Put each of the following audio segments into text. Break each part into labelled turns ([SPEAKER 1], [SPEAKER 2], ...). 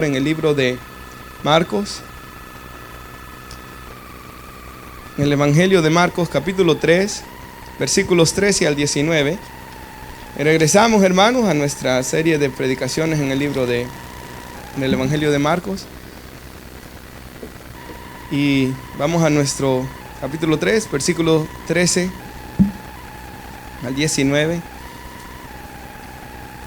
[SPEAKER 1] En el libro de Marcos, en el Evangelio de Marcos, capítulo 3, versículos 13 al 19. Y regresamos, hermanos, a nuestra serie de predicaciones en el Evangelio de Marcos. Y vamos a nuestro capítulo 3, versículos 13 al 19.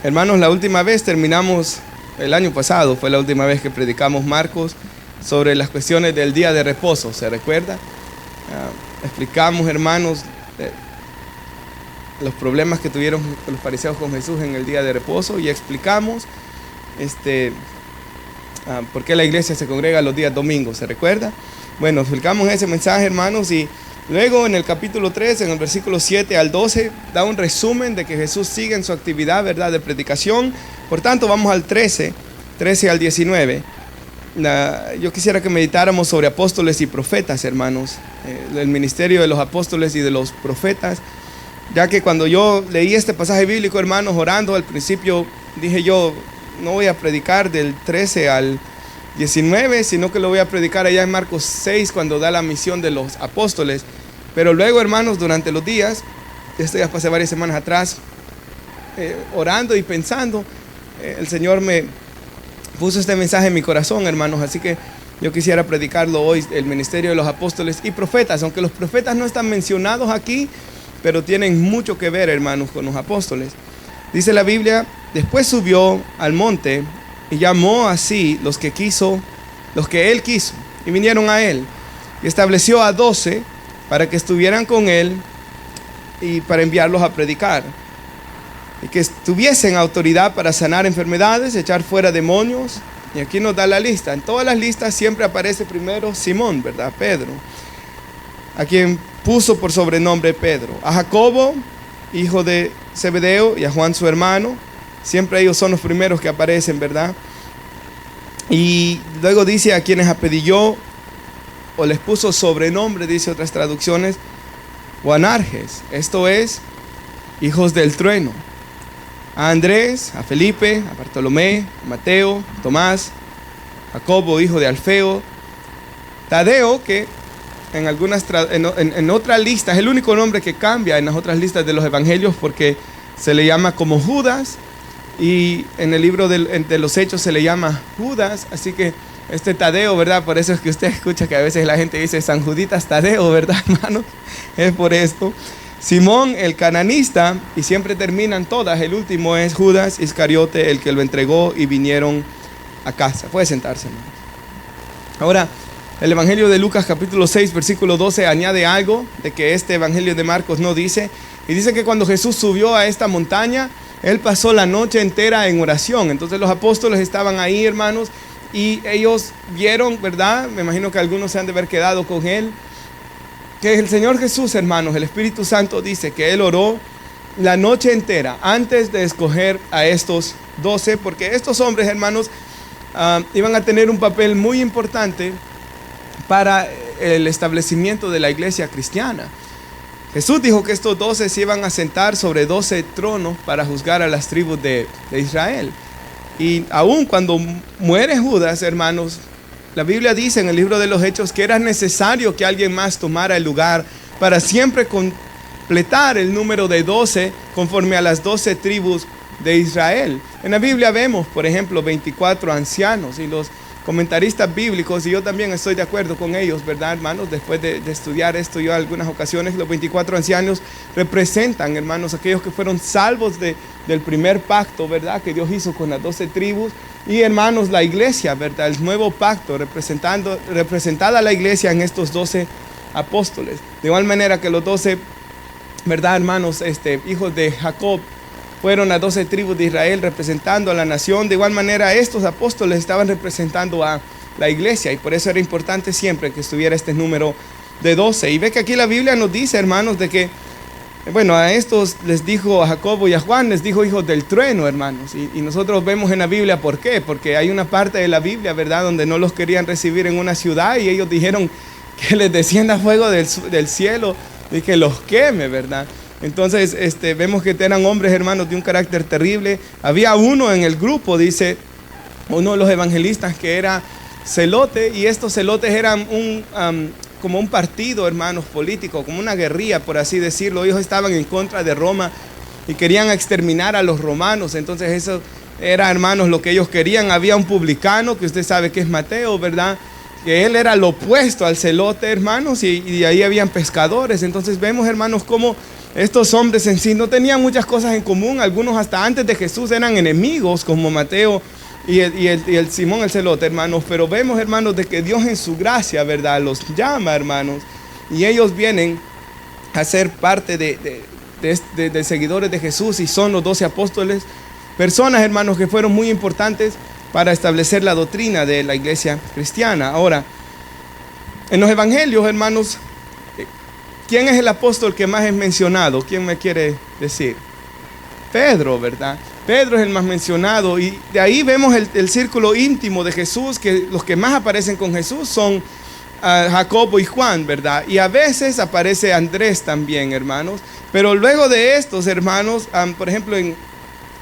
[SPEAKER 1] Hermanos, la última vez terminamos, el año pasado fue la última vez que predicamos Marcos sobre las cuestiones del día de reposo, ¿se recuerda? Explicamos, hermanos, los problemas que tuvieron los fariseos con Jesús en el día de reposo y explicamos por qué la iglesia se congrega los días domingos, ¿se recuerda? Bueno, explicamos ese mensaje, hermanos, y luego en el capítulo 3, en el versículo 7 al 12, da un resumen de que Jesús sigue en su actividad, ¿verdad?, de predicación. Por tanto, vamos al 13 al 19. Yo quisiera que meditáramos sobre apóstoles y profetas, hermanos, el ministerio de los apóstoles y de los profetas, ya que cuando yo leí este pasaje bíblico, hermanos, orando al principio, dije yo, no voy a predicar del 13 al 19, sino que lo voy a predicar allá en Marcos 6, cuando da la misión de los apóstoles. Pero luego, hermanos, durante los días, esto ya pasé varias semanas atrás, orando y pensando, el Señor me puso este mensaje en mi corazón, hermanos, así que yo quisiera predicarlo hoy, el ministerio de los apóstoles y profetas, aunque los profetas no están mencionados aquí, pero tienen mucho que ver, hermanos, con los apóstoles. Dice la Biblia: después subió al monte y llamó así los que él quiso, y vinieron a él, y estableció a 12 para que estuvieran con él y para enviarlos a predicar, y que tuviesen autoridad para sanar enfermedades, echar fuera demonios. Y aquí nos da la lista. En todas las listas siempre aparece primero Simón, ¿verdad? Pedro, a quien puso por sobrenombre Pedro, a Jacobo, hijo de Zebedeo, y a Juan su hermano. Siempre ellos son los primeros que aparecen, ¿verdad? Y luego dice a quienes apedilló o les puso sobrenombre, dice otras traducciones, Boanerges, esto es, hijos del trueno. A Andrés, a Felipe, a Bartolomé, a Mateo, Tomás, Jacobo, hijo de Alfeo, Tadeo, que en otra lista es el único nombre que cambia en las otras listas de los evangelios, porque se le llama como Judas, y en el libro de los Hechos se le llama Judas. Así que este Tadeo, ¿verdad? Por eso es que usted escucha que a veces la gente dice San Juditas Tadeo, ¿verdad, hermano? Es por esto. Simón el cananista, y siempre terminan todas, el último es Judas Iscariote, el que lo entregó, y vinieron a casa. Puede sentarse, hermano. Ahora, el Evangelio de Lucas capítulo 6, versículo 12 añade algo de que este Evangelio de Marcos no dice, y dice que cuando Jesús subió a esta montaña, él pasó la noche entera en oración. Entonces los apóstoles estaban ahí, hermanos, y ellos vieron, ¿verdad? Me imagino que algunos se han de haber quedado con él, que el Señor Jesús, hermanos, el Espíritu Santo dice que él oró la noche entera antes de escoger a estos 12, porque estos hombres, hermanos, iban a tener un papel muy importante para el establecimiento de la iglesia cristiana. Jesús dijo que estos 12 se iban a sentar sobre 12 tronos para juzgar a las tribus de Israel. Y aún cuando muere Judas, hermanos, la Biblia dice en el libro de los Hechos que era necesario que alguien más tomara el lugar para siempre completar el número de 12 conforme a las 12 tribus de Israel. En la Biblia vemos, por ejemplo, 24 ancianos, y los comentaristas bíblicos, y yo también estoy de acuerdo con ellos, ¿verdad, hermanos? Después de estudiar esto yo algunas ocasiones, los 24 ancianos representan, hermanos, aquellos que fueron salvos del primer pacto, ¿verdad?, que Dios hizo con las 12 tribus. Y, hermanos, la iglesia, ¿verdad?, el nuevo pacto, representada la iglesia en estos 12 apóstoles. De igual manera que los 12, ¿verdad, hermanos?, hijos de Jacob, fueron las 12 tribus de Israel representando a la nación. De igual manera, estos apóstoles estaban representando a la iglesia, y por eso era importante siempre que estuviera este número de 12. Y ve que aquí la Biblia nos dice, hermanos, de que, bueno, a estos les dijo, a Jacobo y a Juan les dijo hijos del trueno, hermanos. Y nosotros vemos en la Biblia, ¿por qué? Porque hay una parte de la Biblia, ¿verdad?, donde no los querían recibir en una ciudad, y ellos dijeron que les descienda fuego del cielo y que los queme, ¿verdad? Entonces vemos que eran hombres, hermanos, de un carácter terrible. Había uno en el grupo, dice, uno de los evangelistas que era celote, y estos celotes eran como un partido, hermanos, político, como una guerrilla, por así decirlo. Ellos estaban en contra de Roma y querían exterminar a los romanos. Entonces eso era, hermanos, lo que ellos querían. Había un publicano, que usted sabe que es Mateo, ¿verdad?, que él era lo opuesto al celote, hermanos, y ahí habían pescadores. Entonces vemos, hermanos, cómo estos hombres en sí no tenían muchas cosas en común. Algunos hasta antes de Jesús eran enemigos, como Mateo y el Simón el celote, hermanos. Pero vemos, hermanos, de que Dios en su gracia, ¿verdad?, los llama, hermanos, y ellos vienen a ser parte de seguidores de Jesús, y son los 12 apóstoles, personas, hermanos, que fueron muy importantes para establecer la doctrina de la iglesia cristiana. Ahora, en los evangelios, hermanos, ¿quién es el apóstol que más es mencionado? ¿Quién me quiere decir? Pedro, ¿verdad? Pedro es el más mencionado, y de ahí vemos el círculo íntimo de Jesús, que los que más aparecen con Jesús son Jacobo y Juan, ¿verdad? Y a veces aparece Andrés también, hermanos. Pero luego de estos, hermanos, por ejemplo, en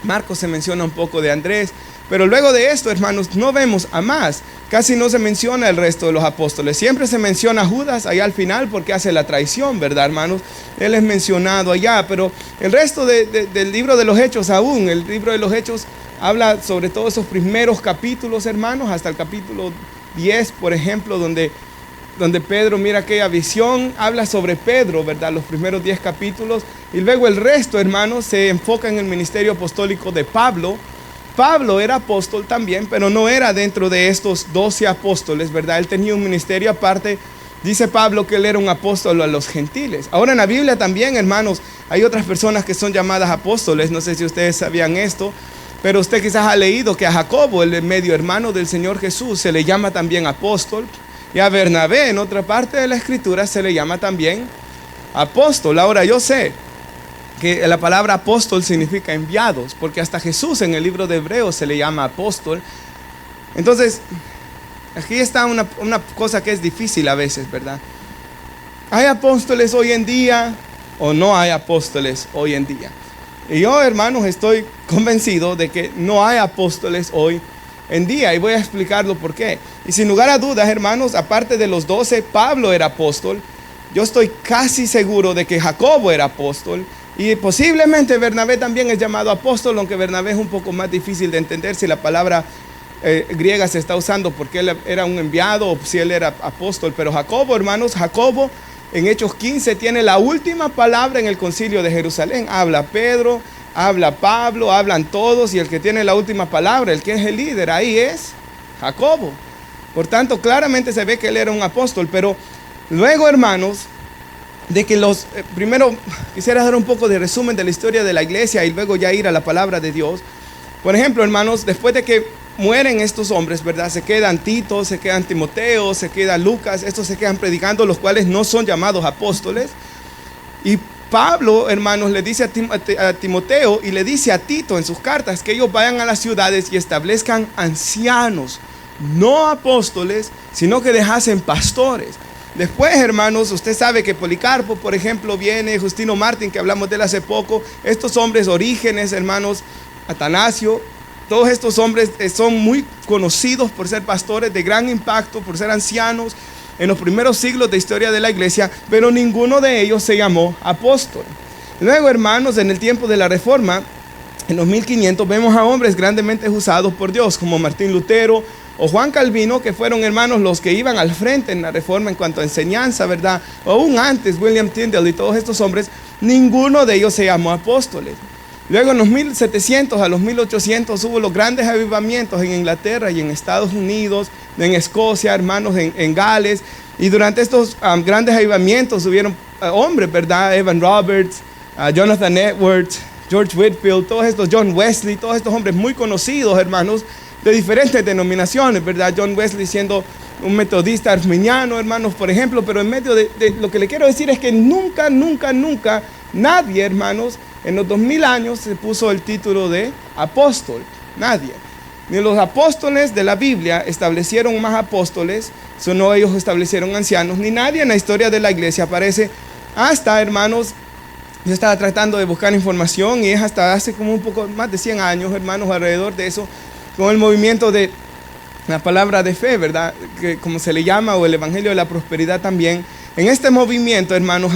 [SPEAKER 1] Marcos se menciona un poco de Andrés. Pero luego de esto, hermanos, no vemos a más. Casi no se menciona el resto de los apóstoles. Siempre se menciona a Judas allá al final porque hace la traición, ¿verdad, hermanos? Él es mencionado allá, pero el resto del libro de los Hechos aún, el libro de los Hechos habla sobre todos esos primeros capítulos, hermanos, hasta el capítulo 10, por ejemplo, donde Pedro mira aquella visión, habla sobre Pedro, ¿verdad? Los primeros 10 capítulos. Y luego el resto, hermanos, se enfoca en el ministerio apostólico de Pablo. Pablo era apóstol también, pero no era dentro de estos 12 apóstoles, ¿verdad? Él tenía un ministerio aparte. Dice Pablo que él era un apóstol a los gentiles. Ahora en la Biblia también, hermanos, hay otras personas que son llamadas apóstoles. No sé si ustedes sabían esto, pero usted quizás ha leído que a Jacobo, el medio hermano del Señor Jesús, se le llama también apóstol. Y a Bernabé, en otra parte de la escritura, se le llama también apóstol. Ahora yo sé que la palabra apóstol significa enviados, porque hasta Jesús en el libro de Hebreos se le llama apóstol. Entonces, aquí está una cosa que es difícil a veces, ¿verdad? ¿Hay apóstoles hoy en día o no hay apóstoles hoy en día? Y yo, hermanos, estoy convencido de que no hay apóstoles hoy en día, y voy a explicarlo por qué. Y sin lugar a dudas, hermanos, aparte de los 12, Pablo era apóstol. Yo estoy casi seguro de que Jacobo era apóstol. Y posiblemente Bernabé también es llamado apóstol, aunque Bernabé es un poco más difícil de entender si la palabra griega se está usando porque él era un enviado o si él era apóstol. Pero Jacobo, hermanos, Jacobo en Hechos 15 tiene la última palabra en el concilio de Jerusalén. Habla Pedro, habla Pablo, hablan todos, y el que tiene la última palabra, el que es el líder ahí, es Jacobo. Por tanto, claramente se ve que él era un apóstol. Pero luego, hermanos, de que primero quisiera dar un poco de resumen de la historia de la iglesia y luego ya ir a la palabra de Dios. Por ejemplo, hermanos, después de que mueren estos hombres, ¿verdad? Se quedan Tito, se quedan Timoteo, se queda Lucas. Estos se quedan predicando, los cuales no son llamados apóstoles. Y Pablo, hermanos, le dice a Timoteo y le dice a Tito en sus cartas que ellos vayan a las ciudades y establezcan ancianos, no apóstoles, sino que dejasen pastores. Después, hermanos, usted sabe que Policarpo, por ejemplo, viene, Justino Martín, que hablamos de él hace poco. Estos hombres, Orígenes, hermanos, Atanasio, todos estos hombres son muy conocidos por ser pastores de gran impacto, por ser ancianos en los primeros siglos de historia de la iglesia, pero ninguno de ellos se llamó apóstol. Luego, hermanos, en el tiempo de la Reforma, en los 1500, vemos a hombres grandemente usados por Dios, como Martín Lutero o Juan Calvino, que fueron, hermanos, los que iban al frente en la Reforma en cuanto a enseñanza, ¿verdad? O aún antes, William Tyndale y todos estos hombres, ninguno de ellos se llamó apóstoles. Luego en los 1700 a los 1800 hubo los grandes avivamientos en Inglaterra y en Estados Unidos, en Escocia, hermanos, en Gales. Y durante estos grandes avivamientos hubieron hombres, ¿verdad? Evan Roberts, Jonathan Edwards, George Whitefield, todos estos, John Wesley, todos estos hombres muy conocidos, hermanos, de diferentes denominaciones, ¿verdad? John Wesley siendo un metodista arminiano, hermanos, por ejemplo. Pero en medio de lo que le quiero decir es que nunca nadie, hermanos, en los 2000 años se puso el título de apóstol. Nadie. Ni los apóstoles de la Biblia establecieron más apóstoles, sino ellos establecieron ancianos. Ni nadie en la historia de la iglesia aparece hasta, hermanos, yo estaba tratando de buscar información y es hasta hace como un poco más de 100 años, hermanos, alrededor de eso. con el movimiento de la palabra de fe, ¿verdad? Que como se le llama, o el evangelio de la prosperidad también. En este movimiento, hermanos,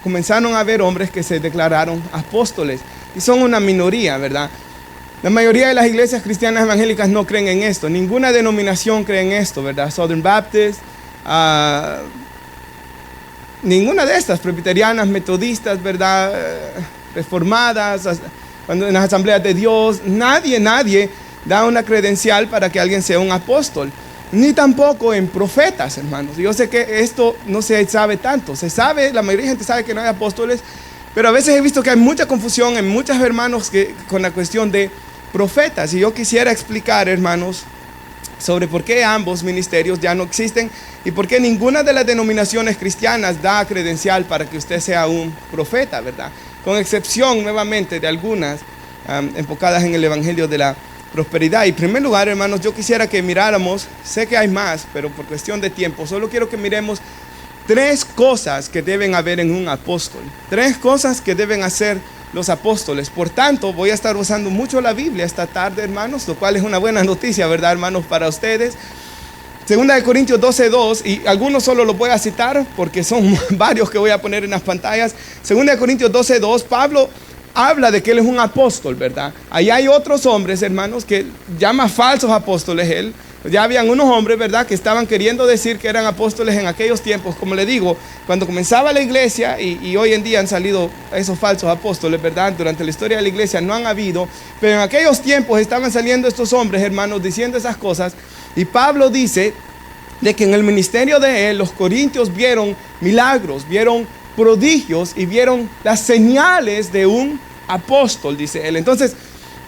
[SPEAKER 1] comenzaron a haber hombres que se declararon apóstoles. Y son una minoría, ¿verdad? La mayoría de las iglesias cristianas evangélicas no creen en esto. Ninguna denominación cree en esto, ¿verdad? Southern Baptist, ninguna de estas, presbiterianas, metodistas, ¿verdad? Reformadas, cuando en las asambleas de Dios, nadie da una credencial para que alguien sea un apóstol. Ni tampoco en profetas, hermanos. Yo sé que esto no se sabe tanto. Se sabe, la mayoría de gente sabe que no hay apóstoles, pero a veces he visto que hay mucha confusión en muchos hermanos con la cuestión de profetas. Y yo quisiera explicar, hermanos, sobre por qué ambos ministerios ya no existen y por qué ninguna de las denominaciones cristianas da credencial para que usted sea un profeta, ¿verdad? Con excepción, nuevamente, de algunas enfocadas en el evangelio de la prosperidad. Y en primer lugar, hermanos, yo quisiera que miráramos, sé que hay más, pero por cuestión de tiempo, solo quiero que miremos 3 cosas que deben haber en un apóstol. 3 cosas que deben hacer los apóstoles. Por tanto, voy a estar usando mucho la Biblia esta tarde, hermanos, lo cual es una buena noticia, ¿verdad, hermanos, para ustedes? 2 Corintios 12:2, y algunos solo los voy a citar porque son varios que voy a poner en las pantallas. 2 Corintios 12:2, Pablo habla de que él es un apóstol, ¿verdad? Ahí hay otros hombres, hermanos, que llama falsos apóstoles él. Ya habían unos hombres, ¿verdad?, que estaban queriendo decir que eran apóstoles en aquellos tiempos. Como le digo, cuando comenzaba la iglesia, y hoy en día han salido esos falsos apóstoles, ¿verdad? Durante la historia de la iglesia no han habido, pero en aquellos tiempos estaban saliendo estos hombres, hermanos, diciendo esas cosas. Y Pablo dice de que en el ministerio de él, los corintios vieron milagros, vieron prodigios y vieron las señales de un apóstol, dice él. Entonces,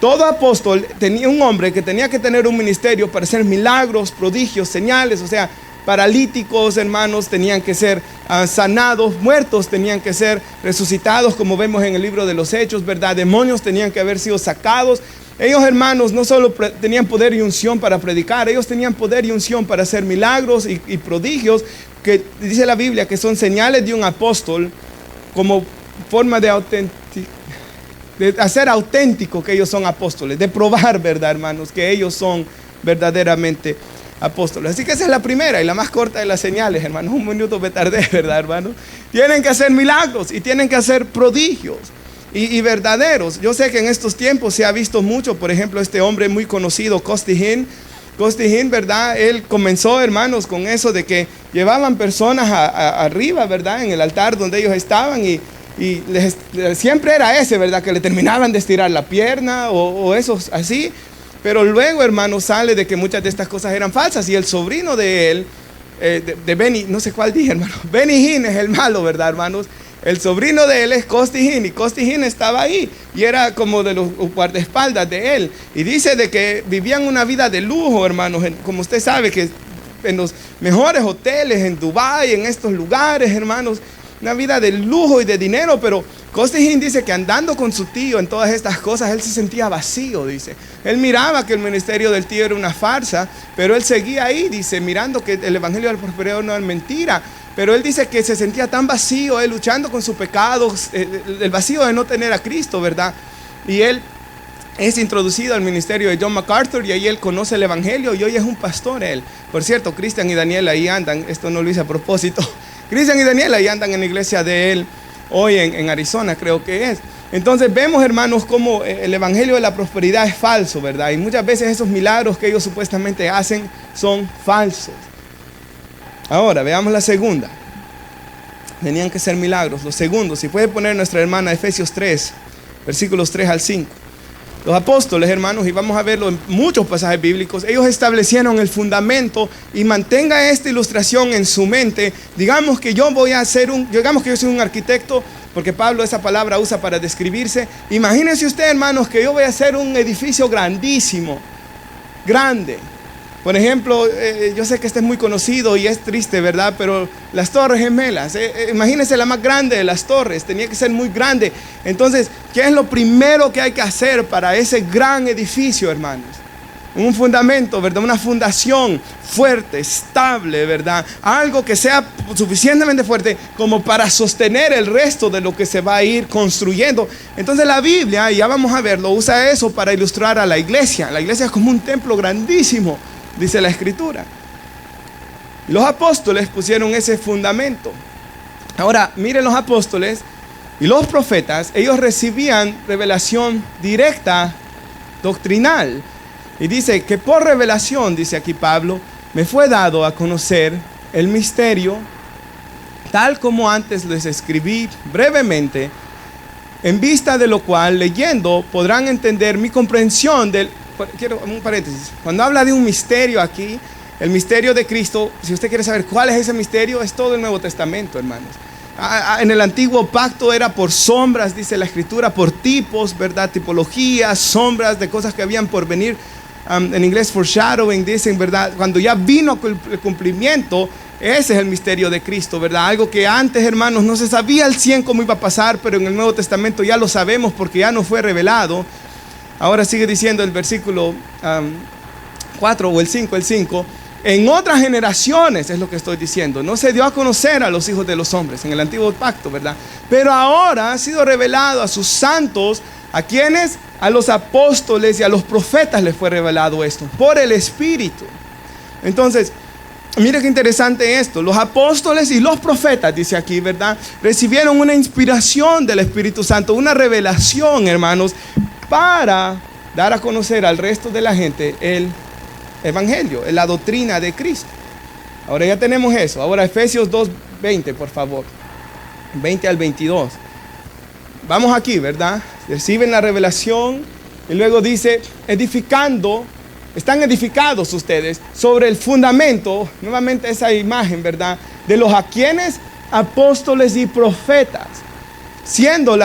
[SPEAKER 1] todo apóstol tenía un hombre que tenía que tener un ministerio para hacer milagros, prodigios, señales. O sea, paralíticos, hermanos, tenían que ser sanados, muertos tenían que ser resucitados, como vemos en el libro de los Hechos, ¿verdad? Demonios tenían que haber sido sacados. Ellos, hermanos, no solo tenían poder y unción para predicar, ellos tenían poder y unción para hacer milagros y prodigios, que dice la Biblia que son señales de un apóstol, como forma de hacer auténtico que ellos son apóstoles, de probar, ¿verdad, hermanos?, que ellos son verdaderamente apóstoles. Así que esa es la primera y la más corta de las señales, hermanos. 1 minuto me tardé, ¿verdad, hermanos? Tienen que hacer milagros y tienen que hacer prodigios y verdaderos. Yo sé que en estos tiempos se ha visto mucho, por ejemplo, este hombre muy conocido, Costi Hinn, ¿verdad? Él comenzó, hermanos, con eso de que llevaban personas arriba, ¿verdad?, en el altar donde ellos estaban y siempre era ese, ¿verdad?, que le terminaban de estirar la pierna o esos así. Pero luego, hermanos, sale de que muchas de estas cosas eran falsas. Y el sobrino de él, de Benny, no sé cuál dije, hermano, Benny Hinn es el malo, ¿verdad, hermanos? El sobrino de él es Costi Hinn, y Costi Hinn estaba ahí y era como de los guardaespaldas de él. Y dice de que vivían una vida de lujo, hermanos, como usted sabe, que en los mejores hoteles, en Dubái, en estos lugares, hermanos, una vida de lujo y de dinero. Pero Costi Hinn dice que andando con su tío en todas estas cosas, él se sentía vacío, dice. Él miraba que el ministerio del tío era una farsa, pero él seguía ahí, dice, mirando que el evangelio del prosperidad no es mentira. Pero él dice que se sentía tan vacío, él luchando con sus pecados, el vacío de no tener a Cristo, ¿verdad? Y él es introducido al ministerio de John MacArthur y ahí él conoce el evangelio y hoy es un pastor él. Por cierto, Cristian y Daniel ahí andan, esto no lo hice a propósito. Cristian y Daniel ahí andan en la iglesia de él hoy en Arizona, creo que es. Entonces vemos, hermanos, cómo el evangelio de la prosperidad es falso, ¿verdad? Y muchas veces esos milagros que ellos supuestamente hacen son falsos. Ahora, veamos la segunda. Tenían que ser milagros. Lo segundo, si puede poner nuestra hermana Efesios 3, versículos 3 al 5. Los apóstoles, hermanos, y vamos a verlo en muchos pasajes bíblicos, ellos establecieron el fundamento. Y mantenga esta ilustración en su mente. Digamos que yo soy un arquitecto, porque Pablo esa palabra usa para describirse. Imagínense usted, hermanos, que yo voy a hacer un edificio grandísimo, grande. Por ejemplo, yo sé que este es muy conocido y es triste, ¿verdad? Pero las Torres Gemelas, imagínense la más grande de las torres, tenía que ser muy grande. Entonces, ¿qué es lo primero que hay que hacer para ese gran edificio, hermanos? Un fundamento, ¿verdad? Una fundación fuerte, estable, ¿verdad? Algo que sea suficientemente fuerte como para sostener el resto de lo que se va a ir construyendo. Entonces la Biblia, y ya vamos a verlo, usa eso para ilustrar a la iglesia. La iglesia es como un templo grandísimo, dice la Escritura. Los apóstoles pusieron ese fundamento. Ahora, miren, los apóstoles y los profetas, ellos recibían revelación directa, doctrinal. Y dice que por revelación, dice aquí Pablo, me fue dado a conocer el misterio, tal como antes les escribí brevemente, en vista de lo cual, leyendo, podrán entender mi comprensión del... Quiero un paréntesis. Cuando habla de un misterio aquí, el misterio de Cristo, si usted quiere saber cuál es ese misterio, es todo el Nuevo Testamento, hermanos. En el antiguo pacto era por sombras, dice la Escritura, por tipos, ¿verdad? Tipologías, sombras de cosas que habían por venir. En inglés foreshadowing dicen, ¿verdad? Cuando ya vino el cumplimiento, ese es el misterio de Cristo, ¿verdad? Algo que antes, hermanos, no se sabía al 100 cómo iba a pasar, pero en el Nuevo Testamento ya lo sabemos porque ya nos fue revelado. Ahora sigue diciendo el versículo 4 o el 5. En otras generaciones, es lo que estoy diciendo, no se dio a conocer a los hijos de los hombres en el antiguo pacto, ¿verdad? Pero ahora ha sido revelado a sus santos, ¿a quiénes? A los apóstoles y a los profetas les fue revelado esto, por el Espíritu. Entonces, mire qué interesante esto. Los apóstoles y los profetas, dice aquí, ¿verdad? Recibieron una inspiración del Espíritu Santo, una revelación, hermanos, para dar a conocer al resto de la gente el Evangelio, la doctrina de Cristo. Ahora ya tenemos eso. Ahora Efesios 2:20, por favor. 20 al 22. Vamos aquí, ¿verdad? Reciben la revelación y luego dice, edificando, están edificados ustedes sobre el fundamento, nuevamente esa imagen, ¿verdad? De los a quienes apóstoles y profetas, siendo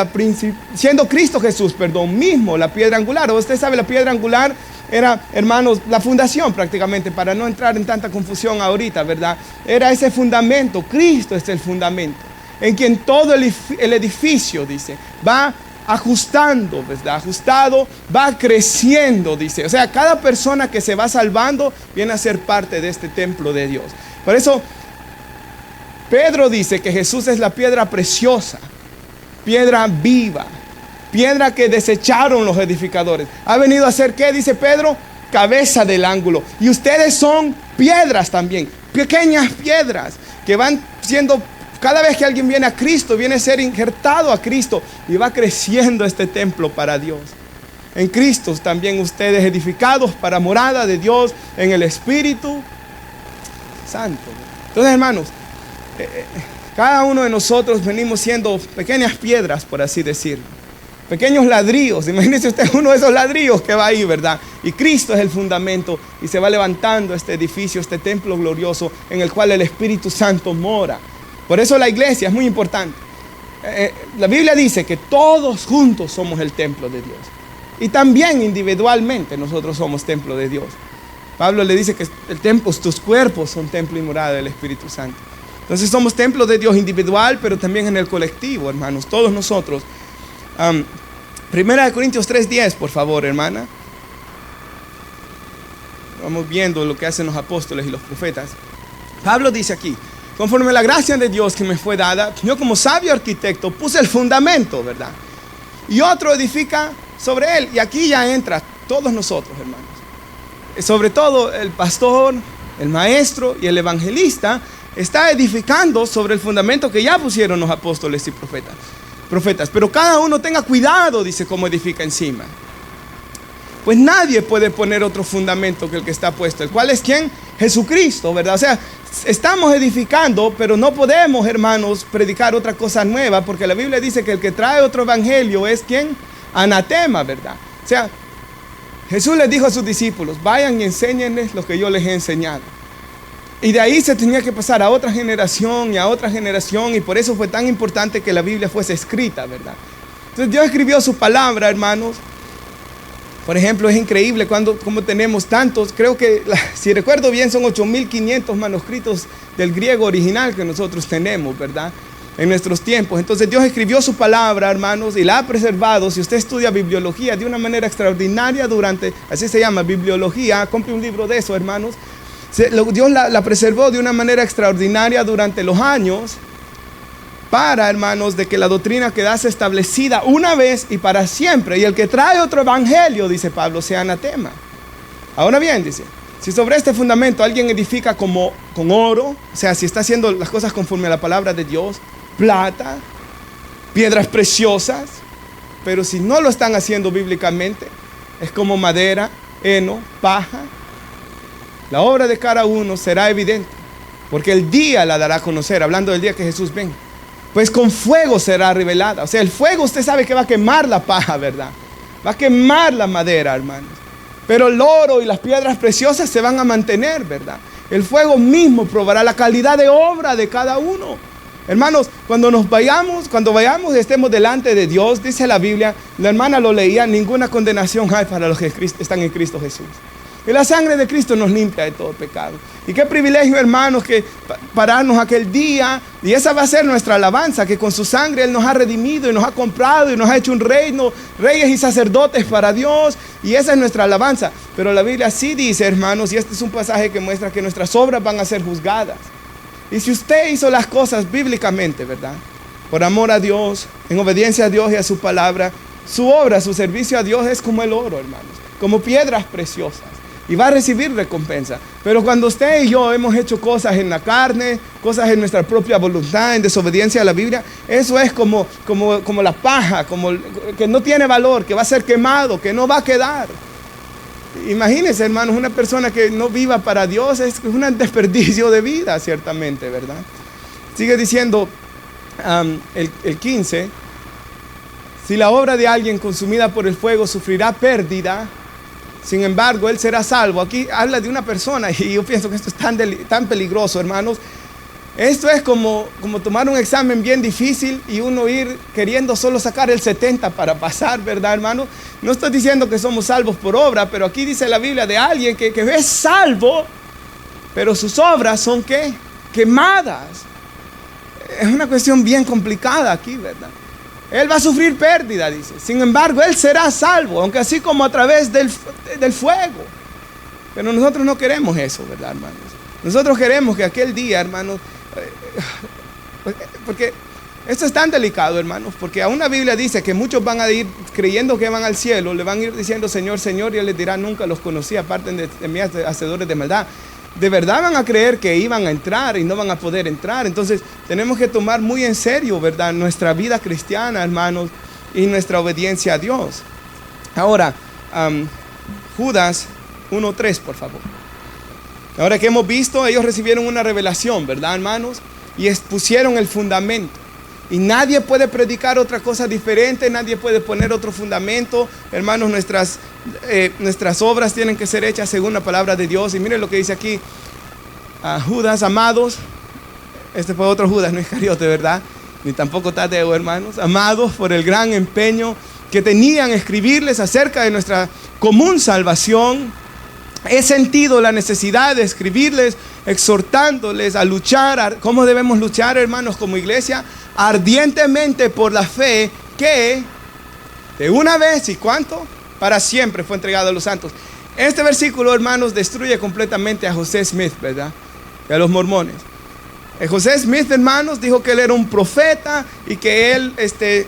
[SPEAKER 1] Cristo Jesús, mismo la piedra angular. Usted sabe, la piedra angular era, hermanos, la fundación prácticamente, para no entrar en tanta confusión ahorita, ¿verdad? Era ese fundamento. Cristo es el fundamento, en quien todo el edificio, dice, va ajustando, ¿verdad? Ajustado, va creciendo, dice. O sea, cada persona que se va salvando viene a ser parte de este templo de Dios. Por eso, Pedro dice que Jesús es la piedra preciosa, piedra viva, piedra que desecharon los edificadores. Ha venido a ser, ¿qué dice Pedro? Cabeza del ángulo. Y ustedes son piedras también, pequeñas piedras que van siendo, cada vez que alguien viene a Cristo, viene a ser injertado a Cristo y va creciendo este templo para Dios. En Cristo también ustedes edificados para morada de Dios en el Espíritu Santo. Entonces, hermanos, cada uno de nosotros venimos siendo pequeñas piedras, por así decirlo. Pequeños ladrillos. Imagínese usted uno de esos ladrillos que va ahí, ¿verdad? Y Cristo es el fundamento y se va levantando este edificio, este templo glorioso en el cual el Espíritu Santo mora. Por eso la iglesia es muy importante. La Biblia dice que todos juntos somos el templo de Dios. Y también individualmente nosotros somos templo de Dios. Pablo le dice que el templo, tus cuerpos son templo y morada del Espíritu Santo. Entonces somos templo de Dios individual, pero también en el colectivo, hermanos. Todos nosotros. Primera de Corintios 3:10, por favor, hermana. Vamos viendo lo que hacen los apóstoles y los profetas. Pablo dice aquí: conforme a la gracia de Dios que me fue dada, yo como sabio arquitecto puse el fundamento, ¿verdad? Y otro edifica sobre él. Y aquí ya entra todos nosotros, hermanos. Sobre todo el pastor, el maestro y el evangelista está edificando sobre el fundamento que ya pusieron los apóstoles y profetas. Pero cada uno tenga cuidado, dice, cómo edifica encima. Pues nadie puede poner otro fundamento que el que está puesto. ¿El cual es quién? Jesucristo, ¿verdad? O sea, estamos edificando, pero no podemos, hermanos, predicar otra cosa nueva, porque la Biblia dice que el que trae otro evangelio es ¿quién? Anatema, ¿verdad? O sea, Jesús les dijo a sus discípulos: vayan y enséñenles lo que yo les he enseñado. Y de ahí se tenía que pasar a otra generación y a otra generación, y por eso fue tan importante que la Biblia fuese escrita, ¿verdad? Entonces Dios escribió su palabra, hermanos. Por ejemplo, es increíble como tenemos tantos, creo que, si recuerdo bien, son 8.500 manuscritos del griego original que nosotros tenemos, ¿verdad? en nuestros tiempos. Entonces Dios escribió su palabra, hermanos, y la ha preservado. Si usted estudia bibliología de una manera extraordinaria así se llama, bibliología, compre un libro de eso, hermanos. Dios la preservó de una manera extraordinaria durante los años para, hermanos, de que la doctrina quedase establecida una vez y para siempre. Y el que trae otro evangelio, dice Pablo, sea anatema. Ahora bien, dice, si sobre este fundamento alguien edifica con oro, o sea, si está haciendo las cosas conforme a la palabra de Dios, plata, piedras preciosas, pero si no lo están haciendo bíblicamente, es como madera, heno, paja. La obra de cada uno será evidente, porque el día la dará a conocer, hablando del día que Jesús venga. Pues con fuego será revelada. O sea, el fuego usted sabe que va a quemar la paja, ¿verdad? Va a quemar la madera, hermanos. Pero el oro y las piedras preciosas se van a mantener, ¿verdad? El fuego mismo probará la calidad de obra de cada uno. Hermanos, cuando vayamos y estemos delante de Dios, dice la Biblia, la hermana lo leía, ninguna condenación hay para los que están en Cristo Jesús. Y la sangre de Cristo nos limpia de todo pecado. Y qué privilegio, hermanos, que pararnos aquel día. Y esa va a ser nuestra alabanza, que con su sangre Él nos ha redimido y nos ha comprado y nos ha hecho un reino, reyes y sacerdotes para Dios. Y esa es nuestra alabanza. Pero la Biblia sí dice, hermanos, y este es un pasaje que muestra que nuestras obras van a ser juzgadas. Y si usted hizo las cosas bíblicamente, ¿verdad? Por amor a Dios, en obediencia a Dios y a su palabra, su obra, su servicio a Dios es como el oro, hermanos, como piedras preciosas. Y va a recibir recompensa. Pero cuando usted y yo hemos hecho cosas en la carne, cosas en nuestra propia voluntad, en desobediencia a la Biblia, eso es como la paja, que no tiene valor, que va a ser quemado, que no va a quedar. Imagínense, hermanos, una persona que no viva para Dios es un desperdicio de vida, ciertamente, ¿verdad? Sigue diciendo el 15, si la obra de alguien consumida por el fuego sufrirá pérdida, sin embargo, él será salvo. Aquí habla de una persona y yo pienso que esto es tan peligroso, hermanos. Esto es como tomar un examen bien difícil y uno ir queriendo solo sacar el 70 para pasar, ¿verdad, hermano? No estoy diciendo que somos salvos por obra, pero aquí dice la Biblia de alguien que es salvo, pero sus obras son ¿qué? Quemadas. Es una cuestión bien complicada aquí, ¿verdad? Él va a sufrir pérdida, dice. Sin embargo, él será salvo, aunque así como a través del fuego. Pero nosotros no queremos eso, ¿verdad, hermanos? Nosotros queremos que aquel día, hermanos, porque esto es tan delicado, hermanos, porque aún la Biblia dice que muchos van a ir creyendo que van al cielo, le van a ir diciendo Señor, Señor, y Él les dirá, nunca los conocí, aparte de mí, hacedores de maldad. De verdad van a creer que iban a entrar y no van a poder entrar. Entonces tenemos que tomar muy en serio, ¿verdad?, nuestra vida cristiana, hermanos, y nuestra obediencia a Dios. Ahora, Judas 1:3, por favor. Ahora que hemos visto, ellos recibieron una revelación, ¿verdad, hermanos? Y expusieron el fundamento. Y nadie puede predicar otra cosa diferente, nadie puede poner otro fundamento. Hermanos, nuestras obras tienen que ser hechas según la palabra de Dios. Y miren lo que dice aquí, Judas, amados, este fue otro Judas, no Iscariote, ¿verdad? Ni tampoco Tadeo, hermanos. Amados, por el gran empeño que tenían escribirles acerca de nuestra común salvación, he sentido la necesidad de escribirles, exhortándoles a luchar. ¿Cómo debemos luchar, hermanos, como iglesia? Ardientemente por la fe que de una vez y ¿cuánto? Para siempre fue entregado a los santos. Este versículo, hermanos, destruye completamente a José Smith, ¿verdad? Y a los mormones. José Smith, hermanos, dijo que él era un profeta y que él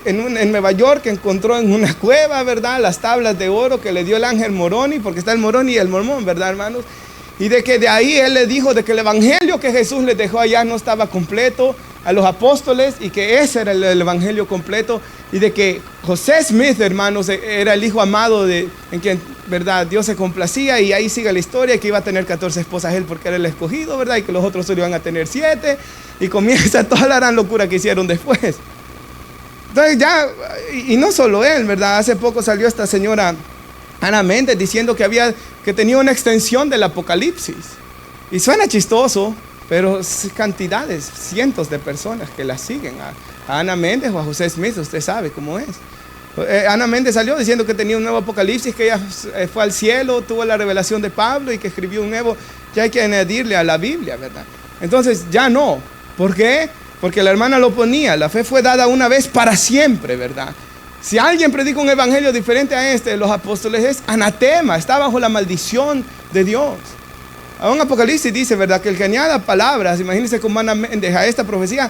[SPEAKER 1] en Nueva York encontró en una cueva, ¿verdad?, las tablas de oro que le dio el ángel Moroni, porque está el Moroni y el mormón, ¿verdad, hermanos? Y de que de ahí él le dijo de que el evangelio que Jesús les dejó allá no estaba completo a los apóstoles y que ese era el evangelio completo, y de que José Smith, hermanos, era el hijo amado en quien, ¿verdad?, Dios se complacía, y ahí sigue la historia, que iba a tener 14 esposas él porque era el escogido, ¿verdad?, y que los otros solo iban a tener 7, y comienza toda la gran locura que hicieron después. Entonces ya, y no solo él, ¿verdad? Hace poco salió esta señora Ana Méndez diciendo que tenía una extensión del Apocalipsis, y suena chistoso, pero cantidades, cientos de personas que la siguen a Ana Méndez o a José Smith, usted sabe cómo es. Ana Méndez salió diciendo que tenía un nuevo Apocalipsis, que ella fue al cielo, tuvo la revelación de Pablo y que escribió un nuevo, ya hay que añadirle a la Biblia, ¿verdad? Entonces ya no. ¿Por qué? Porque la hermana lo ponía, la fe fue dada una vez para siempre, ¿verdad? Si alguien predica un evangelio diferente a este de los apóstoles, es anatema, está bajo la maldición de Dios. Aún Apocalipsis dice, ¿verdad?, que el que añada palabras, imagínense cómo deja esta profecía,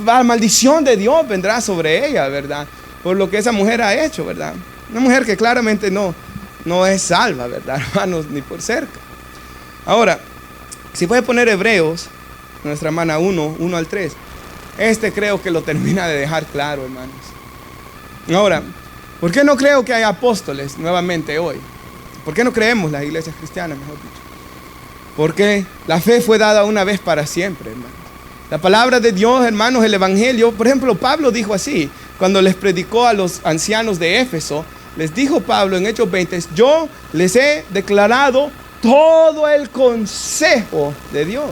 [SPEAKER 1] la maldición de Dios vendrá sobre ella, ¿verdad? Por lo que esa mujer ha hecho, ¿verdad? Una mujer que claramente no es salva, ¿verdad, hermanos? Ni por cerca. Ahora, si puede poner Hebreos, nuestra hermana 1 al 3. Creo que lo termina de dejar claro, hermanos. Ahora, ¿por qué no creo que haya apóstoles nuevamente hoy? ¿Por qué no creemos las iglesias cristianas, mejor dicho? Porque la fe fue dada una vez para siempre, hermanos. La palabra de Dios, hermanos, el evangelio, por ejemplo, Pablo dijo así, cuando les predicó a los ancianos de Éfeso, les dijo Pablo en Hechos 20, yo les he declarado todo el consejo de Dios.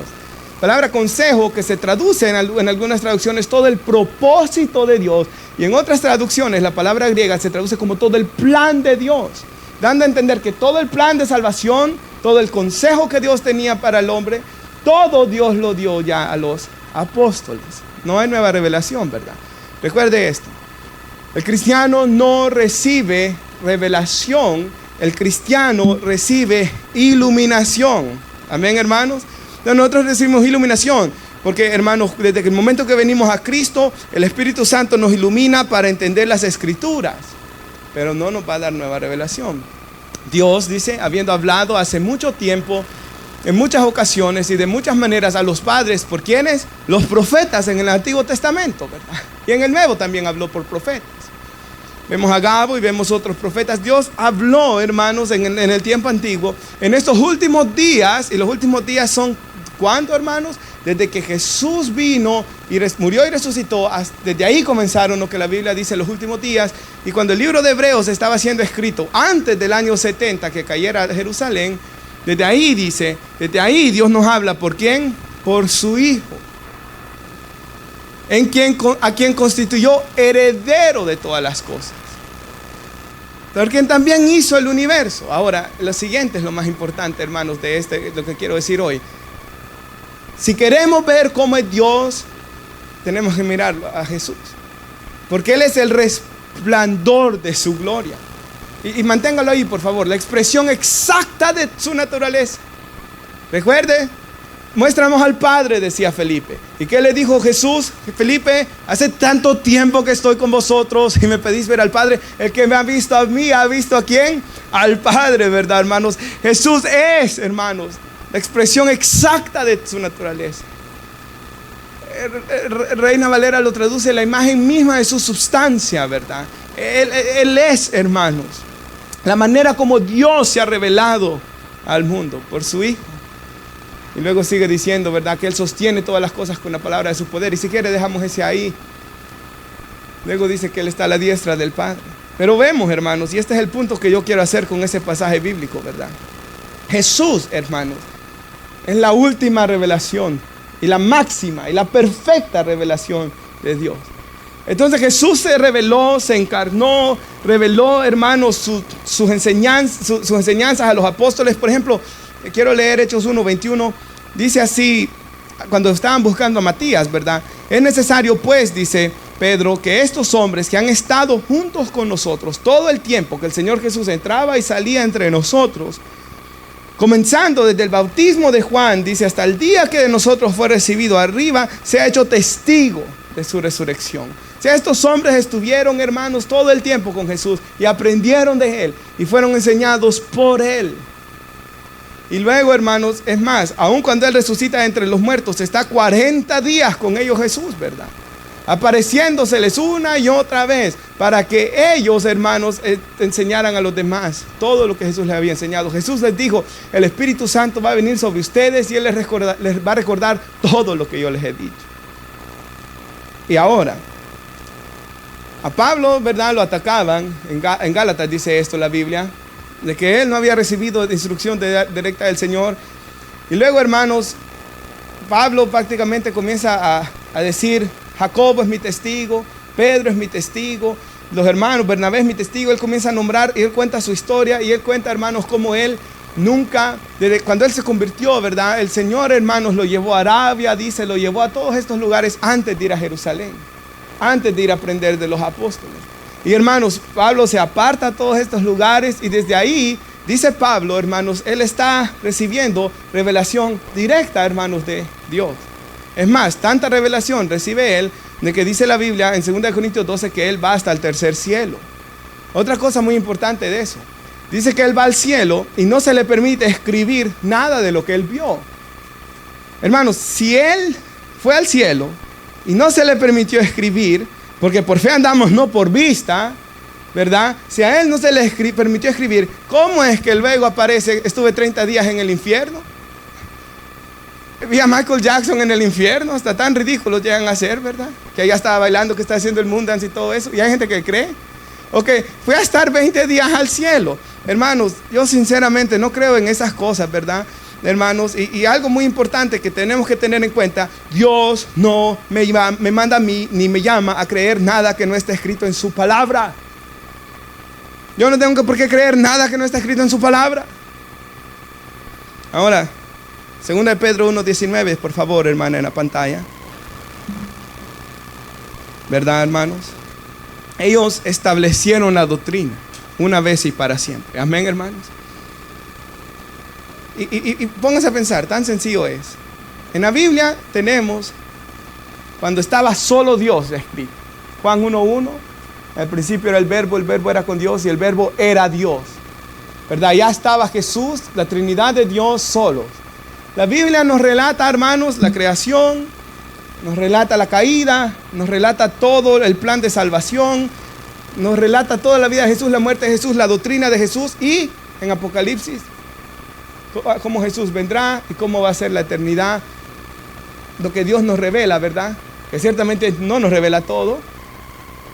[SPEAKER 1] Palabra consejo que se traduce en algunas traducciones todo el propósito de Dios, y en otras traducciones la palabra griega se traduce como todo el plan de Dios, dando a entender que todo el plan de salvación, todo el consejo que Dios tenía para el hombre, todo Dios lo dio ya a los apóstoles. No hay nueva revelación, ¿verdad? Recuerde esto, el cristiano no recibe revelación, el cristiano recibe iluminación. Amén, hermanos. Nosotros recibimos iluminación porque, hermanos, desde el momento que venimos a Cristo, el Espíritu Santo nos ilumina para entender las Escrituras, pero no nos va a dar nueva revelación. Dios dice, habiendo hablado hace mucho tiempo, en muchas ocasiones y de muchas maneras a los padres, ¿por quiénes? Los profetas en el Antiguo Testamento, ¿verdad? Y en el Nuevo también habló por profetas. Vemos a Gabo y vemos otros profetas. Dios habló, hermanos, en el tiempo antiguo, en estos últimos días, y los últimos días son, ¿cuánto, hermanos? Desde que Jesús vino y murió y resucitó, desde ahí comenzaron lo que la Biblia dice, los últimos días. Y cuando el libro de Hebreos estaba siendo escrito, antes del año 70 que cayera Jerusalén, desde ahí dice, desde ahí Dios nos habla, ¿por quién? Por su Hijo, a quien constituyó heredero de todas las cosas, por quien también hizo el universo. Ahora, lo siguiente es lo más importante, hermanos, de lo que quiero decir hoy. Si queremos ver cómo es Dios, tenemos que mirarlo a Jesús, porque Él es el resplandor de su gloria. Y manténgalo ahí, por favor, la expresión exacta de su naturaleza. Recuerde, muéstranos al Padre, decía Felipe. ¿Y qué le dijo Jesús? Felipe, hace tanto tiempo que estoy con vosotros y me pedís ver al Padre. El que me ha visto a mí, ¿ha visto a quién? Al Padre, ¿verdad, hermanos? Jesús es, hermanos, la expresión exacta de su naturaleza. Reina Valera lo traduce, la imagen misma de su substancia, ¿verdad? Él es, hermanos, la manera como Dios se ha revelado al mundo por su Hijo. Y luego sigue diciendo, ¿verdad?, que Él sostiene todas las cosas con la palabra de su poder. Y si quiere dejamos ese ahí. Luego dice que Él está a la diestra del Padre. Pero vemos, hermanos, y este es el punto que yo quiero hacer con ese pasaje bíblico, ¿verdad? Jesús, hermanos, es la última revelación y la máxima y la perfecta revelación de Dios. Entonces Jesús se reveló, se encarnó, reveló, hermanos, sus enseñanzas a los apóstoles. Por ejemplo, quiero leer Hechos 1:21. Dice así, cuando estaban buscando a Matías, ¿verdad? Es necesario, pues, dice Pedro, que estos hombres que han estado juntos con nosotros todo el tiempo que el Señor Jesús entraba y salía entre nosotros, comenzando desde el bautismo de Juan, dice, hasta el día que de nosotros fue recibido arriba, se ha hecho testigo de su resurrección. O sea, estos hombres estuvieron, hermanos, todo el tiempo con Jesús y aprendieron de Él y fueron enseñados por Él. Y luego, hermanos, es más, aun cuando Él resucita entre los muertos, está 40 días con ellos Jesús, ¿verdad? Apareciéndoseles una y otra vez para que ellos, hermanos, enseñaran a los demás todo lo que Jesús les había enseñado. Jesús les dijo, el Espíritu Santo va a venir sobre ustedes y Él les va a recordar todo lo que yo les he dicho. Y ahora, a Pablo, ¿verdad?, lo atacaban. En Gálatas dice esto la Biblia, de que él no había recibido instrucción directa del Señor. Y luego, hermanos, Pablo prácticamente comienza a decir, Jacobo es mi testigo, Pedro es mi testigo, los hermanos, Bernabé es mi testigo. Él comienza a nombrar y él cuenta su historia y él cuenta, hermanos, cómo él nunca, desde cuando él se convirtió, ¿verdad? El Señor, hermanos, lo llevó a Arabia, dice, lo llevó a todos estos lugares antes de ir a Jerusalén, antes de ir a aprender de los apóstoles. Y hermanos, Pablo se aparta a todos estos lugares y desde ahí, dice Pablo, hermanos, él está recibiendo revelación directa, hermanos, de Dios. Es más, tanta revelación recibe él de que dice la Biblia en 2 Corintios 12 que él va hasta el tercer cielo. Otra cosa muy importante de eso, dice que él va al cielo y no se le permite escribir nada de lo que él vio. Hermanos, si él fue al cielo y no se le permitió escribir, porque por fe andamos, no por vista, ¿verdad? Si a él no se le permitió escribir, ¿cómo es que luego aparece, estuve 30 días en el infierno? Vi a Michael Jackson en el infierno, hasta tan ridículos llegan a ser, ¿verdad? Que allá estaba bailando, que está haciendo el Moondance y todo eso, y hay gente que cree. Ok, fui a estar 20 días al cielo. Hermanos, yo sinceramente no creo en esas cosas, ¿verdad? Hermanos, y algo muy importante que tenemos que tener en cuenta, Dios no me manda a mí ni me llama a creer nada que no esté escrito en su palabra. Yo no tengo por qué creer nada que no está escrito en su palabra. Ahora, 2 Pedro 1:19, por favor, hermana, en la pantalla. ¿Verdad, hermanos? Ellos establecieron la doctrina una vez y para siempre. Amén, hermanos. Y pónganse a pensar, tan sencillo es. En la Biblia tenemos cuando estaba solo Dios escrito. Juan 1:1, al principio era el verbo era con Dios y el verbo era Dios. ¿Verdad? Ya estaba Jesús, la Trinidad de Dios solos. La Biblia nos relata, hermanos, la creación, nos relata la caída, nos relata todo el plan de salvación, nos relata toda la vida de Jesús, la muerte de Jesús, la doctrina de Jesús y en Apocalipsis cómo Jesús vendrá y cómo va a ser la eternidad. Lo que Dios nos revela, ¿verdad? Que ciertamente no nos revela todo,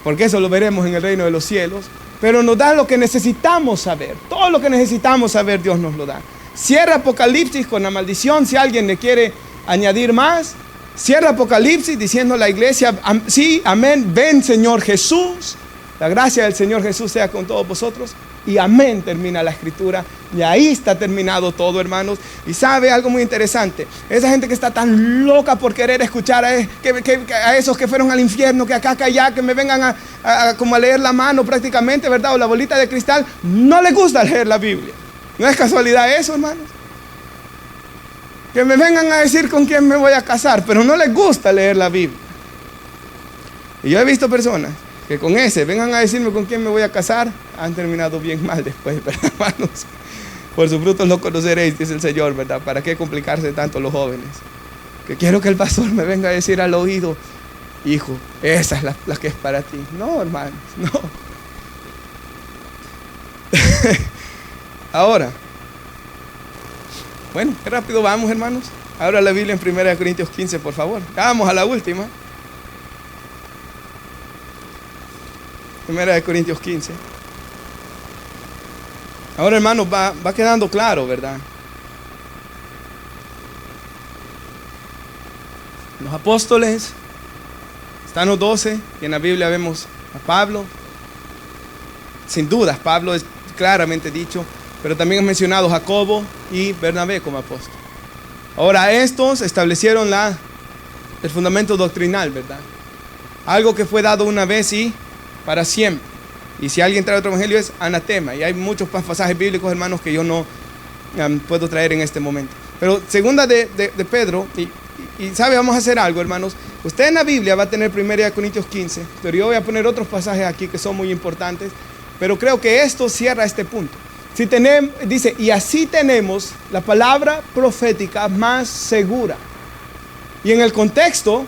[SPEAKER 1] porque eso lo veremos en el reino de los cielos, pero nos da lo que necesitamos saber. Todo lo que necesitamos saber Dios nos lo da. Cierra Apocalipsis con la maldición, si alguien le quiere añadir más. Cierra Apocalipsis diciendo a la iglesia, sí, amén, ven Señor Jesús. La gracia del Señor Jesús sea con todos vosotros. Y amén, termina la escritura. Y ahí está terminado todo, hermanos. Y sabe algo muy interesante. Esa gente que está tan loca por querer escuchar a esos que fueron al infierno, que acá, que allá, que me vengan como a leer la mano prácticamente, ¿verdad? O la bolita de cristal. No les gusta leer la Biblia. No es casualidad eso, hermanos. Que me vengan a decir con quién me voy a casar, pero no les gusta leer la Biblia. Y yo he visto personas que con ese, vengan a decirme con quién me voy a casar, han terminado bien mal después, ¿verdad, hermanos? Por sus frutos los conoceréis, dice el Señor, ¿verdad? ¿Para qué complicarse tanto los jóvenes? Que quiero que el pastor me venga a decir al oído, hijo, esa es la que es para ti. No, hermanos, no. Ahora, bueno, qué rápido vamos, hermanos. Abra la Biblia en 1 Corintios 15, por favor. Vamos a la última. 1 Corintios 15. Ahora, hermanos, va quedando claro, ¿verdad? Los apóstoles, están los 12, y en la Biblia vemos a Pablo. Sin dudas, Pablo es claramente dicho, pero también es mencionado Jacobo y Bernabé como apóstol. Ahora, estos establecieron el fundamento doctrinal, ¿verdad? Algo que fue dado una vez y para siempre. Y si alguien trae otro evangelio es anatema. Y hay muchos pasajes bíblicos, hermanos, que yo no puedo traer en este momento. Pero segunda de Pedro, y sabe, vamos a hacer algo, hermanos. Usted en la Biblia va a tener 1 Corintios 15, pero yo voy a poner otros pasajes aquí que son muy importantes. Pero creo que esto cierra este punto. Dice, y así tenemos la palabra profética más segura. Y en el contexto,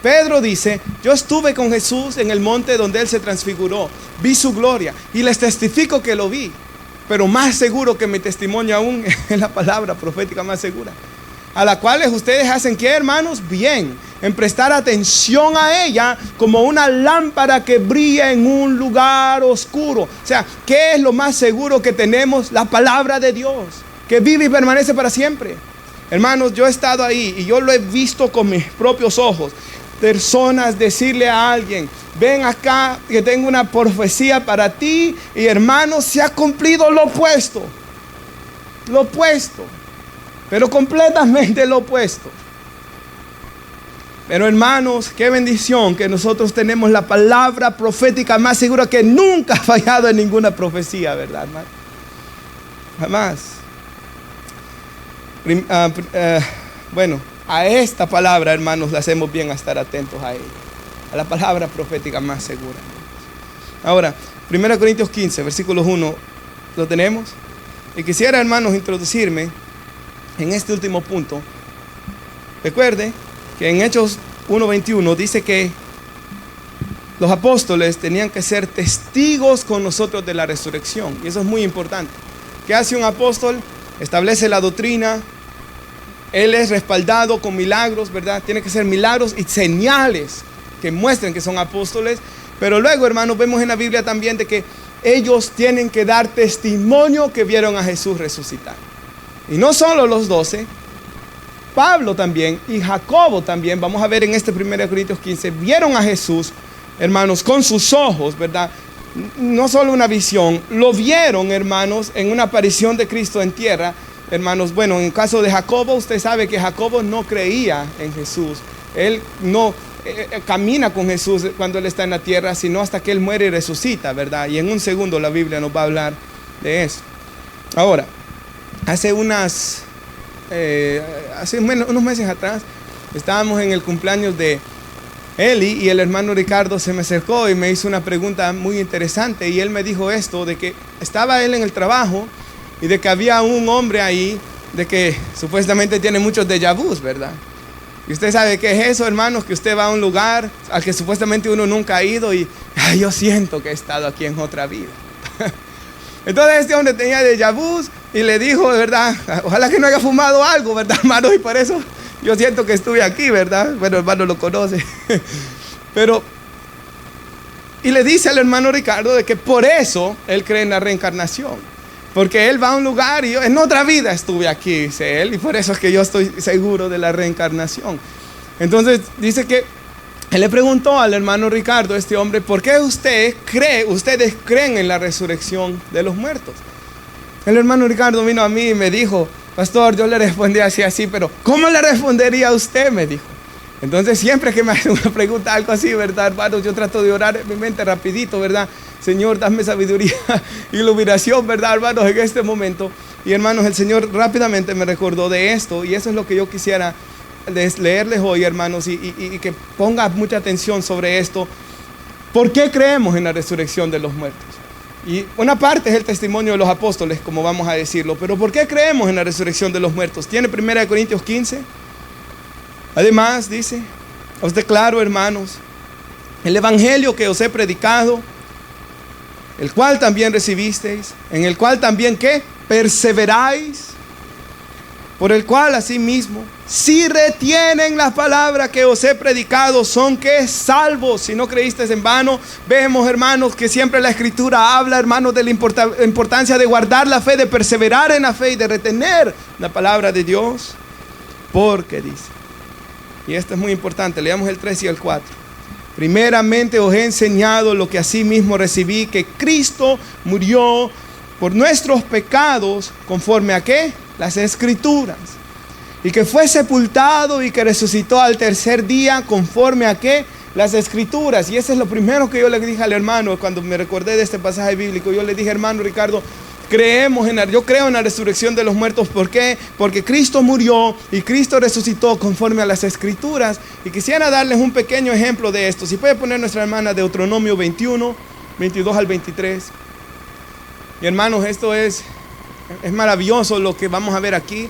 [SPEAKER 1] Pedro dice, yo estuve con Jesús en el monte donde Él se transfiguró, vi su gloria y les testifico que lo vi, pero más seguro que mi testimonio aún es la palabra profética más segura, a la cual ustedes hacen, ¿qué, hermanos? Bien, en prestar atención a ella como una lámpara que brilla en un lugar oscuro. O sea, ¿qué es lo más seguro que tenemos? La palabra de Dios, que vive y permanece para siempre. Hermanos, yo he estado ahí y yo lo he visto con mis propios ojos. Personas decirle a alguien, ven acá que tengo una profecía para ti, y hermanos, se ha cumplido lo opuesto. lo opuesto, pero completamente lo opuesto. Pero hermanos, qué bendición que nosotros tenemos la palabra profética más segura, que nunca ha fallado en ninguna profecía, ¿verdad, hermano? Jamás. Bueno, a esta palabra, hermanos, le hacemos bien a estar atentos a ella, a la palabra profética más segura. Ahora, 1 Corintios 15, versículos 1, ¿lo tenemos? Y quisiera, hermanos, introducirme en este último punto. Recuerde que en Hechos 1:21 dice que los apóstoles tenían que ser testigos con nosotros de la resurrección. Y eso es muy importante. ¿Qué hace un apóstol? Establece la doctrina. Él es respaldado con milagros, ¿verdad? Tiene que ser milagros y señales que muestren que son apóstoles. Pero luego, hermanos, vemos en la Biblia también de que ellos tienen que dar testimonio que vieron a Jesús resucitar. Y no solo los 12, Pablo también y Jacobo también, vamos a ver en este 1 Corintios 15, vieron a Jesús, hermanos, con sus ojos, ¿verdad? No solo una visión, lo vieron, hermanos, en una aparición de Cristo en tierra. Hermanos, bueno, en el caso de Jacobo, usted sabe que Jacobo no creía en Jesús. Él no camina con Jesús cuando Él está en la tierra, sino hasta que Él muere y resucita, ¿verdad? Y en un segundo la Biblia nos va a hablar de eso. Ahora, hace unos meses atrás, estábamos en el cumpleaños de Eli y el hermano Ricardo se me acercó y me hizo una pregunta muy interesante. Y él me dijo esto, de que estaba él en el trabajo y de que había un hombre ahí, de que supuestamente tiene muchos déjà vus, ¿verdad? Y usted sabe qué es eso, hermanos, que usted va a un lugar al que supuestamente uno nunca ha ido y yo siento que he estado aquí en otra vida. Entonces este hombre tenía déjà vus y le dijo, ¿verdad? Ojalá que no haya fumado algo, ¿verdad, hermano? Y por eso yo siento que estuve aquí, ¿verdad? Bueno, hermano lo conoce. Y le dice al hermano Ricardo de que por eso él cree en la reencarnación. Porque él va a un lugar y yo en otra vida estuve aquí, dice él, y por eso es que yo estoy seguro de la reencarnación. Entonces dice que él le preguntó al hermano Ricardo, este hombre, ¿por qué ustedes creen en la resurrección de los muertos? El hermano Ricardo vino a mí y me dijo, pastor, yo le respondí así, pero ¿cómo le respondería a usted? Me dijo. Entonces siempre que me hace una pregunta, algo así, ¿verdad, hermano? Yo trato de orar en mi mente rapidito, ¿verdad? Señor, dame sabiduría, iluminación, ¿verdad, hermanos? En este momento. Y hermanos, el Señor rápidamente me recordó de esto. Y eso es lo que yo quisiera leerles hoy, hermanos. Y que ponga mucha atención sobre esto. ¿Por qué creemos en la resurrección de los muertos? Y una parte es el testimonio de los apóstoles, como vamos a decirlo. Pero ¿por qué creemos en la resurrección de los muertos? ¿Tiene 1 Corintios 15? Además, dice, os declaro, hermanos, el evangelio que os he predicado, el cual también recibisteis, en el cual también, ¿qué? Perseveráis, por el cual asimismo, si retienen la palabra que os he predicado, son que salvos. Si no creísteis en vano. Vemos, hermanos, que siempre la Escritura habla, hermanos, de la importancia de guardar la fe, de perseverar en la fe y de retener la palabra de Dios. Porque dice, y esto es muy importante, leamos el 3 y el 4. Primeramente os he enseñado lo que asimismo recibí, que Cristo murió por nuestros pecados, conforme a ¿qué? Las Escrituras. Y que fue sepultado y que resucitó al tercer día, conforme a ¿qué? Las Escrituras. Y eso es lo primero que yo le dije al hermano cuando me recordé de este pasaje bíblico. Yo le dije, hermano Ricardo, yo creo en la resurrección de los muertos. ¿Por qué? Porque Cristo murió y Cristo resucitó conforme a las Escrituras. Y quisiera darles un pequeño ejemplo de esto. Si puede poner nuestra hermana Deuteronomio 21, 22 al 23. Y hermanos, esto es maravilloso lo que vamos a ver aquí.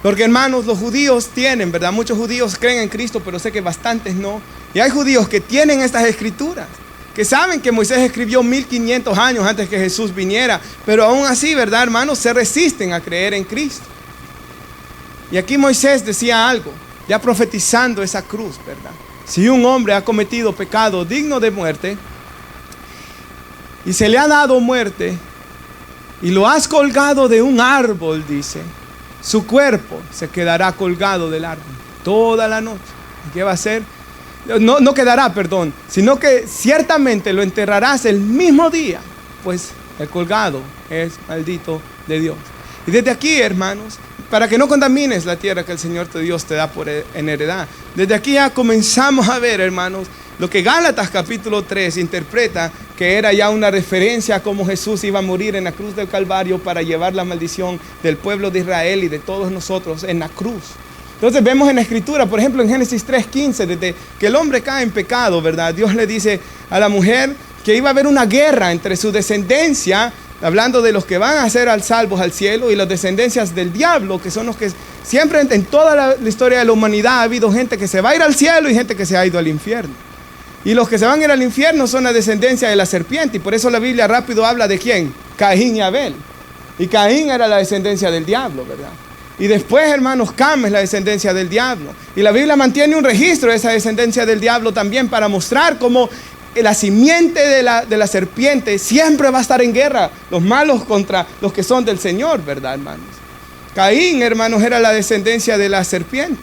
[SPEAKER 1] Porque hermanos, los judíos tienen, ¿verdad? Muchos judíos creen en Cristo, pero sé que bastantes no. Y hay judíos que tienen estas Escrituras, que saben que Moisés escribió 1500 años antes que Jesús viniera, pero aún así, ¿verdad, hermanos? Se resisten a creer en Cristo. Y aquí Moisés decía algo, ya profetizando esa cruz, ¿verdad? Si un hombre ha cometido pecado digno de muerte y se le ha dado muerte y lo has colgado de un árbol, dice, su cuerpo se quedará colgado del árbol toda la noche. ¿Qué va a hacer? No quedará, perdón, sino que ciertamente lo enterrarás el mismo día, pues el colgado es maldito de Dios. Y desde aquí, hermanos, para que no contamines la tierra que el Señor tu Dios te da en heredad. Desde aquí ya comenzamos a ver, hermanos, lo que Gálatas capítulo 3 interpreta, que era ya una referencia a cómo Jesús iba a morir en la cruz del Calvario para llevar la maldición del pueblo de Israel y de todos nosotros en la cruz. Entonces vemos en la Escritura, por ejemplo en Génesis 3:15, desde que el hombre cae en pecado, ¿verdad? Dios le dice a la mujer que iba a haber una guerra entre su descendencia, hablando de los que van a ser salvos al cielo, y las descendencias del diablo, que son los que siempre en toda la historia de la humanidad ha habido gente que se va a ir al cielo y gente que se ha ido al infierno. Y los que se van a ir al infierno son la descendencia de la serpiente, y por eso la Biblia rápido habla de ¿quién? Caín y Abel. Y Caín era la descendencia del diablo, ¿verdad? Y después, hermanos, Cam es la descendencia del diablo. Y la Biblia mantiene un registro de esa descendencia del diablo también para mostrar cómo la simiente de la serpiente siempre va a estar en guerra. Los malos contra los que son del Señor, ¿verdad, hermanos? Caín, hermanos, era la descendencia de la serpiente.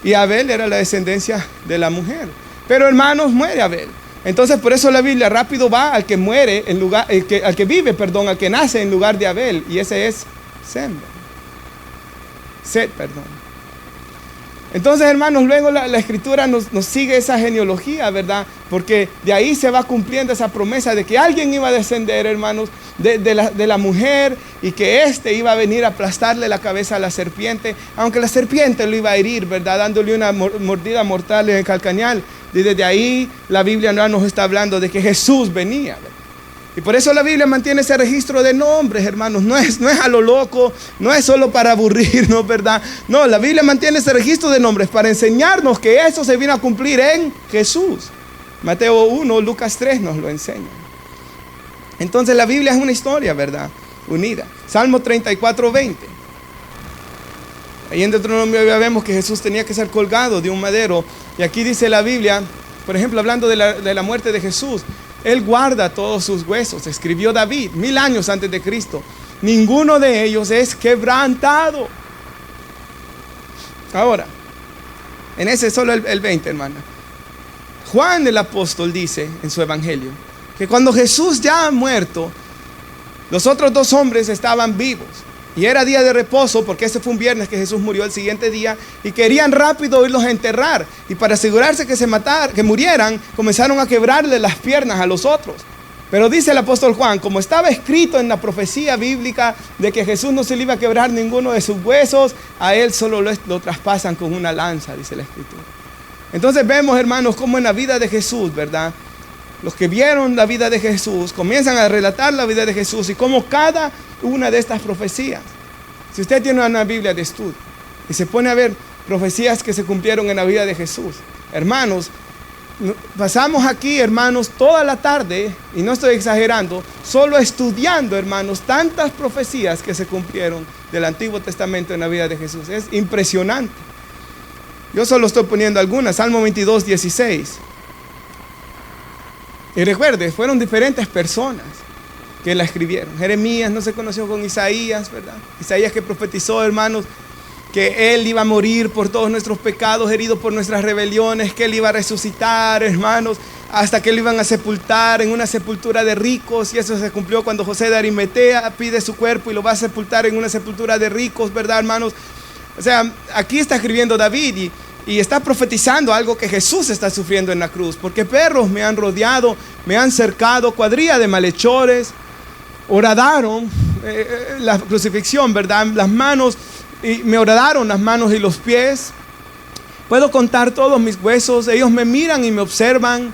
[SPEAKER 1] Y Abel era la descendencia de la mujer. Pero, hermanos, muere Abel. Entonces, por eso la Biblia rápido va al que muere en lugar, al que vive, al que nace en lugar de Abel. Y ese es Set, perdón. Entonces, hermanos, luego la Escritura nos sigue esa genealogía, ¿verdad? Porque de ahí se va cumpliendo esa promesa de que alguien iba a descender, hermanos, de la mujer, y que éste iba a venir a aplastarle la cabeza a la serpiente, aunque la serpiente lo iba a herir, ¿verdad? Dándole una mordida mortal en el calcañal. Y desde ahí la Biblia no nos está hablando de que Jesús venía, ¿verdad? Y por eso la Biblia mantiene ese registro de nombres, hermanos. No es a lo loco, no es solo para aburrirnos, ¿verdad? No, la Biblia mantiene ese registro de nombres para enseñarnos que eso se vino a cumplir en Jesús. Mateo 1, Lucas 3 nos lo enseña. Entonces la Biblia es una historia, ¿verdad? Unida. Salmo 34:20. Ahí en Deuteronomio ya vemos que Jesús tenía que ser colgado de un madero. Y aquí dice la Biblia, por ejemplo, hablando de la muerte de Jesús: Él guarda todos sus huesos. Escribió David 1000 años antes de Cristo. Ninguno de ellos es quebrantado. Ahora, en ese solo el 20, hermana. Juan el apóstol dice en su evangelio que cuando Jesús ya ha muerto, los otros dos hombres estaban vivos. Y era día de reposo, porque ese fue un viernes que Jesús murió el siguiente día, y querían rápido irlos a enterrar. Y para asegurarse que murieran, comenzaron a quebrarle las piernas a los otros. Pero dice el apóstol Juan, como estaba escrito en la profecía bíblica de que Jesús no se le iba a quebrar ninguno de sus huesos, a él solo lo traspasan con una lanza, dice la escritura. Entonces vemos, hermanos, cómo en la vida de Jesús, ¿verdad? Los que vieron la vida de Jesús comienzan a relatar la vida de Jesús, y cómo cada una de estas profecías, si usted tiene una Biblia de estudio y se pone a ver profecías que se cumplieron en la vida de Jesús, hermanos, pasamos aquí, hermanos, toda la tarde, y no estoy exagerando, solo estudiando, hermanos, tantas profecías que se cumplieron del Antiguo Testamento en la vida de Jesús. Es impresionante. Yo solo estoy poniendo algunas. Salmo 22:16. Y recuerde, fueron diferentes personas que la escribieron. Jeremías no se conoció con Isaías, ¿verdad? Isaías que profetizó, hermanos, que Él iba a morir por todos nuestros pecados, herido por nuestras rebeliones, que Él iba a resucitar, hermanos, hasta que lo iban a sepultar en una sepultura de ricos. Y eso se cumplió cuando José de Arimatea pide su cuerpo y lo va a sepultar en una sepultura de ricos, ¿verdad, hermanos? O sea, aquí está escribiendo David y está profetizando algo que Jesús está sufriendo en la cruz. Porque perros me han rodeado, me han cercado, cuadrilla de malhechores horadaron la crucifixión, ¿verdad? Las manos, y me horadaron las manos y los pies. Puedo contar todos mis huesos. Ellos me miran y me observan.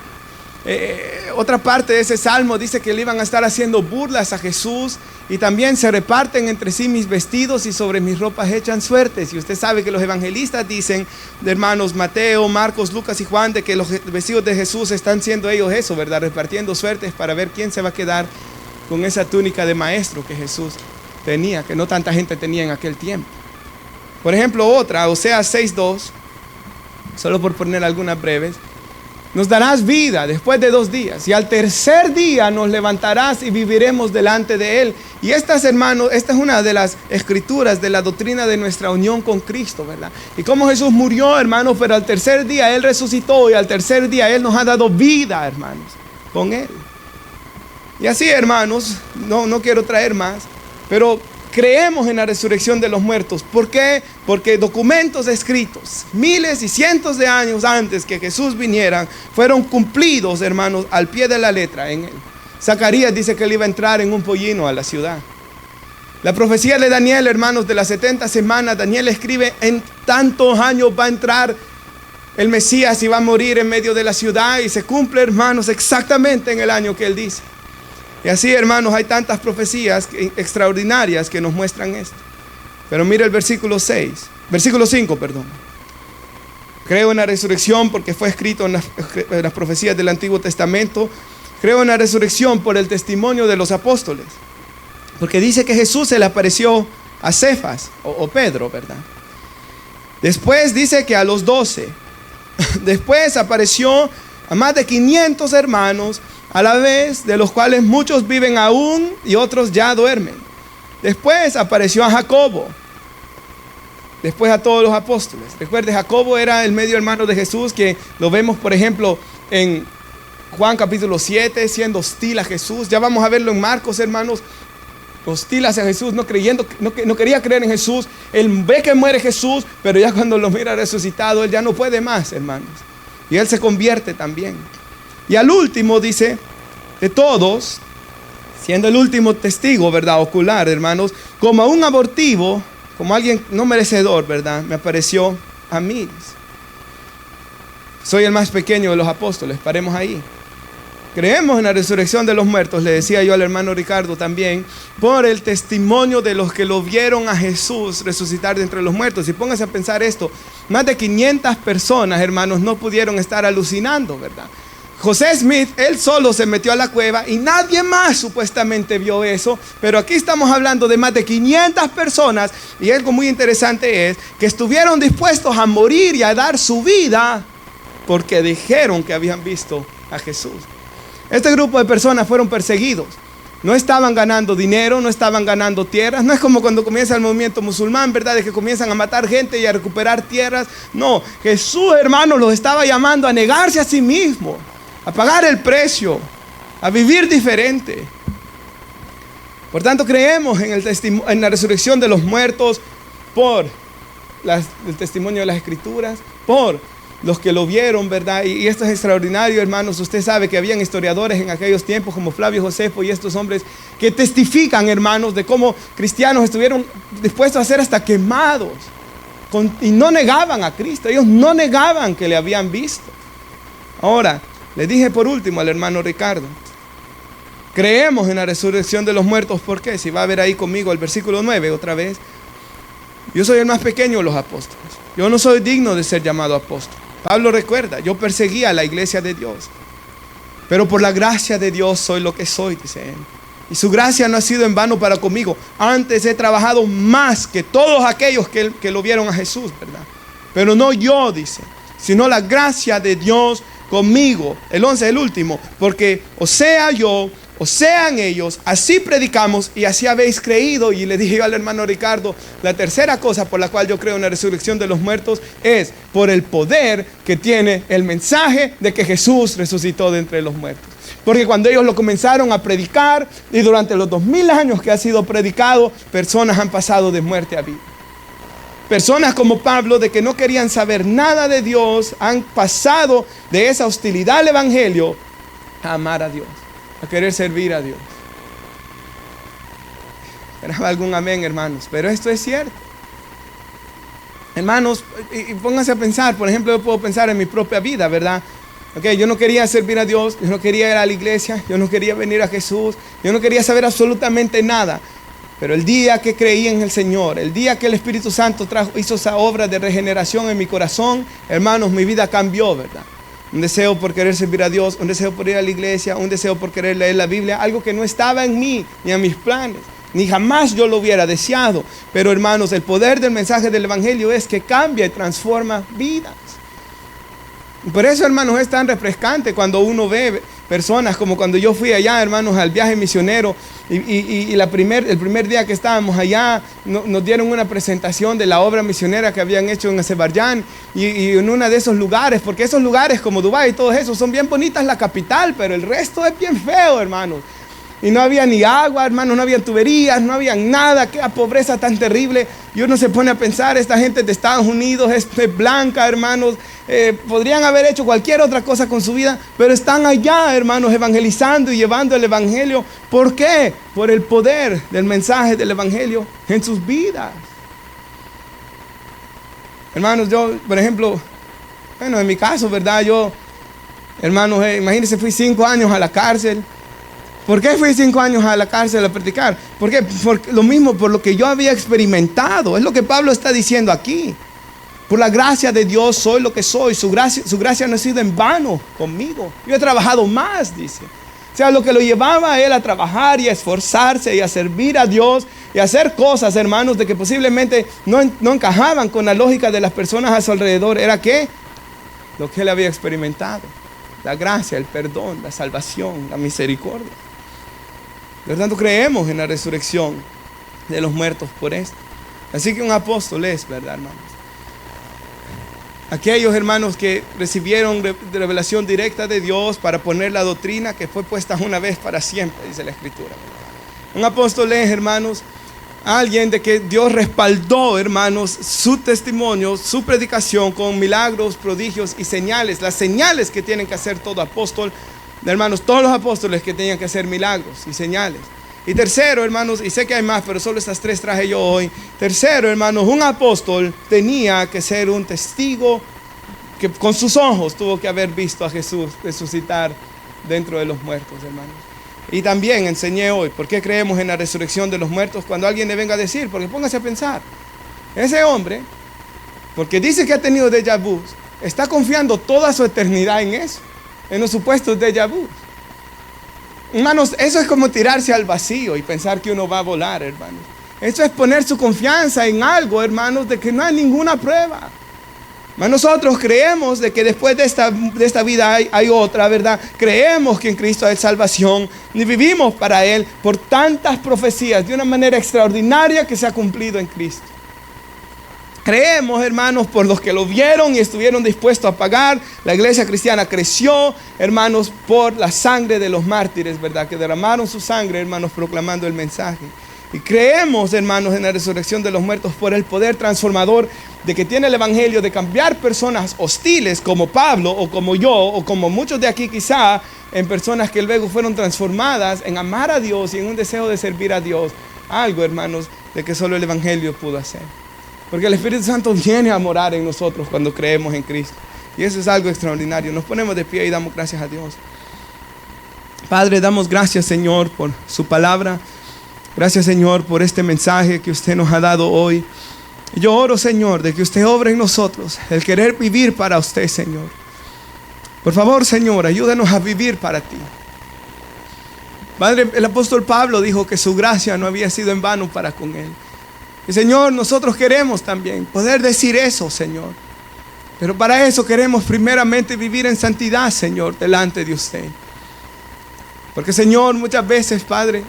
[SPEAKER 1] Otra parte de ese salmo dice que le iban a estar haciendo burlas a Jesús, y también se reparten entre sí mis vestidos y sobre mis ropas echan suertes. Y usted sabe que los evangelistas dicen, de hermanos Mateo, Marcos, Lucas y Juan, de que los vestidos de Jesús están siendo ellos eso, ¿verdad? Repartiendo suertes para ver quién se va a quedar con esa túnica de maestro que Jesús tenía, que no tanta gente tenía en aquel tiempo. Por ejemplo, otra, Oseas 6:2, solo por poner algunas breves: nos darás vida después de 2 días, y al tercer día nos levantarás y viviremos delante de Él. Y estas, hermanos, esta es una de las escrituras de la doctrina de nuestra unión con Cristo, ¿verdad? Y cómo Jesús murió, hermanos, pero al tercer día Él resucitó, y al tercer día Él nos ha dado vida, hermanos, con Él. Y así, hermanos, no quiero traer más, pero creemos en la resurrección de los muertos. ¿Por qué? Porque documentos escritos miles y cientos de años antes que Jesús viniera fueron cumplidos, hermanos, al pie de la letra en él. Zacarías dice que él iba a entrar en un pollino a la ciudad. La profecía de Daniel, hermanos, de las 70 semanas, Daniel escribe: en tantos años va a entrar el Mesías y va a morir en medio de la ciudad, y se cumple, hermanos, exactamente en el año que él dice. Y así, hermanos, hay tantas profecías extraordinarias que nos muestran esto. Pero mire el versículo 5, perdón. Creo en la resurrección porque fue escrito en las profecías del Antiguo Testamento. Creo en la resurrección por el testimonio de los apóstoles. Porque dice que Jesús se le apareció a Cefas o Pedro, ¿verdad? Después dice que a los 12. Después apareció a más de 500 hermanos a la vez, de los cuales muchos viven aún y otros ya duermen. Después apareció a Jacobo. Después a todos los apóstoles. Recuerde, Jacobo era el medio hermano de Jesús, que lo vemos, por ejemplo, en Juan capítulo 7, siendo hostil a Jesús. Ya vamos a verlo en Marcos, hermanos. Hostil hacia Jesús, no quería creer en Jesús. Él ve que muere Jesús, pero ya cuando lo mira resucitado, él ya no puede más, hermanos. Y él se convierte también. Y al último dice, de todos, siendo el último testigo, ¿verdad? Ocular, hermanos, como a un abortivo, como alguien no merecedor, ¿verdad? Me apareció a mí. Soy el más pequeño de los apóstoles, paremos ahí. Creemos en la resurrección de los muertos, le decía yo al hermano Ricardo también, por el testimonio de los que lo vieron a Jesús resucitar de entre los muertos. Y póngase a pensar esto, más de 500 personas, hermanos, no pudieron estar alucinando, ¿verdad? José Smith, él solo se metió a la cueva y nadie más supuestamente vio eso. Pero aquí estamos hablando de más de 500 personas, y algo muy interesante es que estuvieron dispuestos a morir y a dar su vida porque dijeron que habían visto a Jesús. Este grupo de personas fueron perseguidos. No estaban ganando dinero, no estaban ganando tierras. No es como cuando comienza el movimiento musulmán, ¿verdad? De que comienzan a matar gente y a recuperar tierras. No, Jesús, hermanos, los estaba llamando a negarse a sí mismo, a pagar el precio, a vivir diferente. Por tanto, creemos en la resurrección de los muertos por el testimonio de las Escrituras, por los que lo vieron, ¿verdad? Y esto es extraordinario, hermanos. Usted sabe que habían historiadores en aquellos tiempos como Flavio Josefo y estos hombres que testifican, hermanos, de cómo cristianos estuvieron dispuestos a ser hasta quemados y no negaban a Cristo. Ellos no negaban que le habían visto. Ahora, le dije por último al hermano Ricardo, creemos en la resurrección de los muertos. ¿Por qué? Si va a ver ahí conmigo el versículo 9 otra vez. Yo soy el más pequeño de los apóstoles. Yo no soy digno de ser llamado apóstol. Pablo recuerda, yo perseguía a la iglesia de Dios, pero por la gracia de Dios soy lo que soy, dice él. Y su gracia no ha sido en vano para conmigo. Antes he trabajado más que todos aquellos que lo vieron a Jesús, ¿verdad? Pero no yo, dice, sino la gracia de Dios conmigo. El 11, el último, porque o sea yo, o sean ellos, así predicamos y así habéis creído. Y le dije yo al hermano Ricardo, la tercera cosa por la cual yo creo en la resurrección de los muertos es por el poder que tiene el mensaje de que Jesús resucitó de entre los muertos. Porque cuando ellos lo comenzaron a predicar, y durante los 2000 años que ha sido predicado, personas han pasado de muerte a vida. Personas como Pablo, de que no querían saber nada de Dios, han pasado de esa hostilidad al evangelio a amar a Dios, a querer servir a Dios. Esperaba algún amén, hermanos, pero esto es cierto. Hermanos, y pónganse a pensar, por ejemplo, yo puedo pensar en mi propia vida, ¿verdad? Okay, yo no quería servir a Dios, yo no quería ir a la iglesia, yo no quería venir a Jesús, yo no quería saber absolutamente nada. Pero el día que creí en el Señor, el día que el Espíritu Santo hizo esa obra de regeneración en mi corazón, hermanos, mi vida cambió, ¿verdad? Un deseo por querer servir a Dios, un deseo por ir a la iglesia, un deseo por querer leer la Biblia, algo que no estaba en mí, ni en mis planes, ni jamás yo lo hubiera deseado. Pero hermanos, el poder del mensaje del Evangelio es que cambia y transforma vidas. Y por eso, hermanos, es tan refrescante cuando uno ve personas como cuando yo fui allá, hermanos, al viaje misionero y el primer día que estábamos allá nos dieron una presentación de la obra misionera que habían hecho en Azerbaiyán y en uno de esos lugares, porque esos lugares como Dubái y todos esos son bien bonitas la capital, pero el resto es bien feo, hermanos. y no había ni agua, hermanos, no había tuberías, no había nada. Qué pobreza tan terrible. Y uno se pone a pensar, esta gente de Estados Unidos es blanca, hermanos, podrían haber hecho cualquier otra cosa con su vida, pero están allá, hermanos, evangelizando y llevando el evangelio. ¿Por qué? Por el poder del mensaje del evangelio en sus vidas. Hermanos, yo, por ejemplo, bueno, en mi caso, ¿verdad? Yo, hermanos, imagínense, fui 5 años a la cárcel. ¿Por qué fui 5 años a la cárcel a predicar? ¿Por qué? Por lo mismo, por lo que yo había experimentado. Es lo que Pablo está diciendo aquí. Por la gracia de Dios soy lo que soy. Su gracia no ha sido en vano conmigo. Yo he trabajado más, dice. O sea, lo que lo llevaba a él a trabajar y a esforzarse y a servir a Dios y a hacer cosas, hermanos, de que posiblemente no encajaban con la lógica de las personas a su alrededor. ¿Era qué? Lo que él había experimentado. La gracia, el perdón, la salvación, la misericordia. Por tanto, creemos en la resurrección de los muertos por esto. Así que un apóstol es, ¿verdad, hermanos? Aquellos hermanos que recibieron revelación directa de Dios para poner la doctrina que fue puesta una vez para siempre, dice la Escritura. Un apóstol es, hermanos, alguien de que Dios respaldó, hermanos, su testimonio, su predicación con milagros, prodigios y señales. Las señales que tienen que hacer todo apóstol. Hermanos, todos los apóstoles que tenían que hacer milagros y señales. Y tercero, hermanos, y sé que hay más, pero solo estas 3 traje yo hoy. Tercero, hermanos, un apóstol tenía que ser un testigo que con sus ojos tuvo que haber visto a Jesús resucitar dentro de los muertos, hermanos. Y también enseñé hoy por qué creemos en la resurrección de los muertos cuando alguien le venga a decir, porque póngase a pensar, ese hombre, porque dice que ha tenido déjà vu, está confiando toda su eternidad en eso. En los supuestos déjà vu. Hermanos, eso es como tirarse al vacío y pensar que uno va a volar, hermanos. Eso es poner su confianza en algo, hermanos, de que no hay ninguna prueba. Mas nosotros creemos de que después de esta vida hay otra, ¿verdad? Creemos que en Cristo hay salvación y vivimos para Él por tantas profecías de una manera extraordinaria que se ha cumplido en Cristo. Creemos, hermanos, por los que lo vieron y estuvieron dispuestos a pagar. La iglesia cristiana creció, hermanos, por la sangre de los mártires, ¿verdad? Que derramaron su sangre, hermanos, proclamando el mensaje. Y creemos, hermanos, en la resurrección de los muertos por el poder transformador de que tiene el evangelio de cambiar personas hostiles como Pablo o como yo o como muchos de aquí quizá, en personas que luego fueron transformadas en amar a Dios y en un deseo de servir a Dios. Algo, hermanos, de que solo el evangelio pudo hacer. Porque el Espíritu Santo viene a morar en nosotros cuando creemos en Cristo. Y eso es algo extraordinario. Nos ponemos de pie y damos gracias a Dios. Padre, damos gracias, Señor, por su palabra. Gracias, Señor, por este mensaje que usted nos ha dado hoy. Yo oro, Señor, de que usted obre en nosotros el querer vivir para usted, Señor. Por favor, Señor, ayúdanos a vivir para ti. Padre, el apóstol Pablo dijo que su gracia no había sido en vano para con él. Y Señor, nosotros queremos también poder decir eso, Señor. Pero para eso queremos primeramente vivir en santidad, Señor, delante de usted. Porque, Señor, muchas veces, Padre,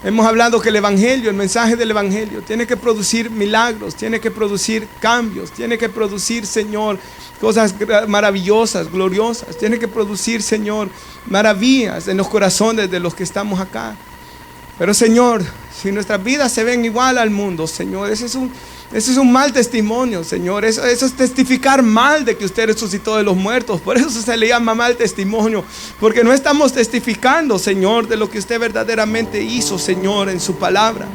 [SPEAKER 1] hemos hablado que el evangelio, el mensaje del evangelio, tiene que producir milagros, tiene que producir cambios, tiene que producir, Señor, cosas maravillosas, gloriosas. Tiene que producir, Señor, maravillas en los corazones de los que estamos acá. Pero, Señor, si nuestras vidas se ven igual al mundo, Señor, ese es un mal testimonio, Señor. Eso es testificar mal de que usted resucitó de los muertos. Por eso se le llama mal testimonio. Porque no estamos testificando, Señor, de lo que usted verdaderamente hizo, Señor, en su palabra.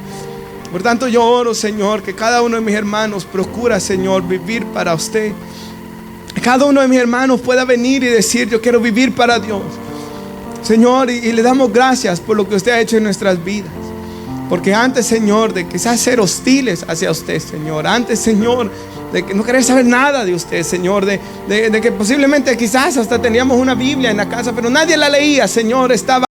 [SPEAKER 1] Por tanto, yo oro, Señor, que cada uno de mis hermanos procura, Señor, vivir para usted. Cada uno de mis hermanos pueda venir y decir, yo quiero vivir para Dios. Señor, y le damos gracias por lo que usted ha hecho en nuestras vidas. Porque antes, Señor, de quizás ser hostiles hacia usted, Señor. Antes, Señor, de que no querer saber nada de usted, Señor. De que posiblemente quizás hasta teníamos una Biblia en la casa, pero nadie la leía, Señor. Estaba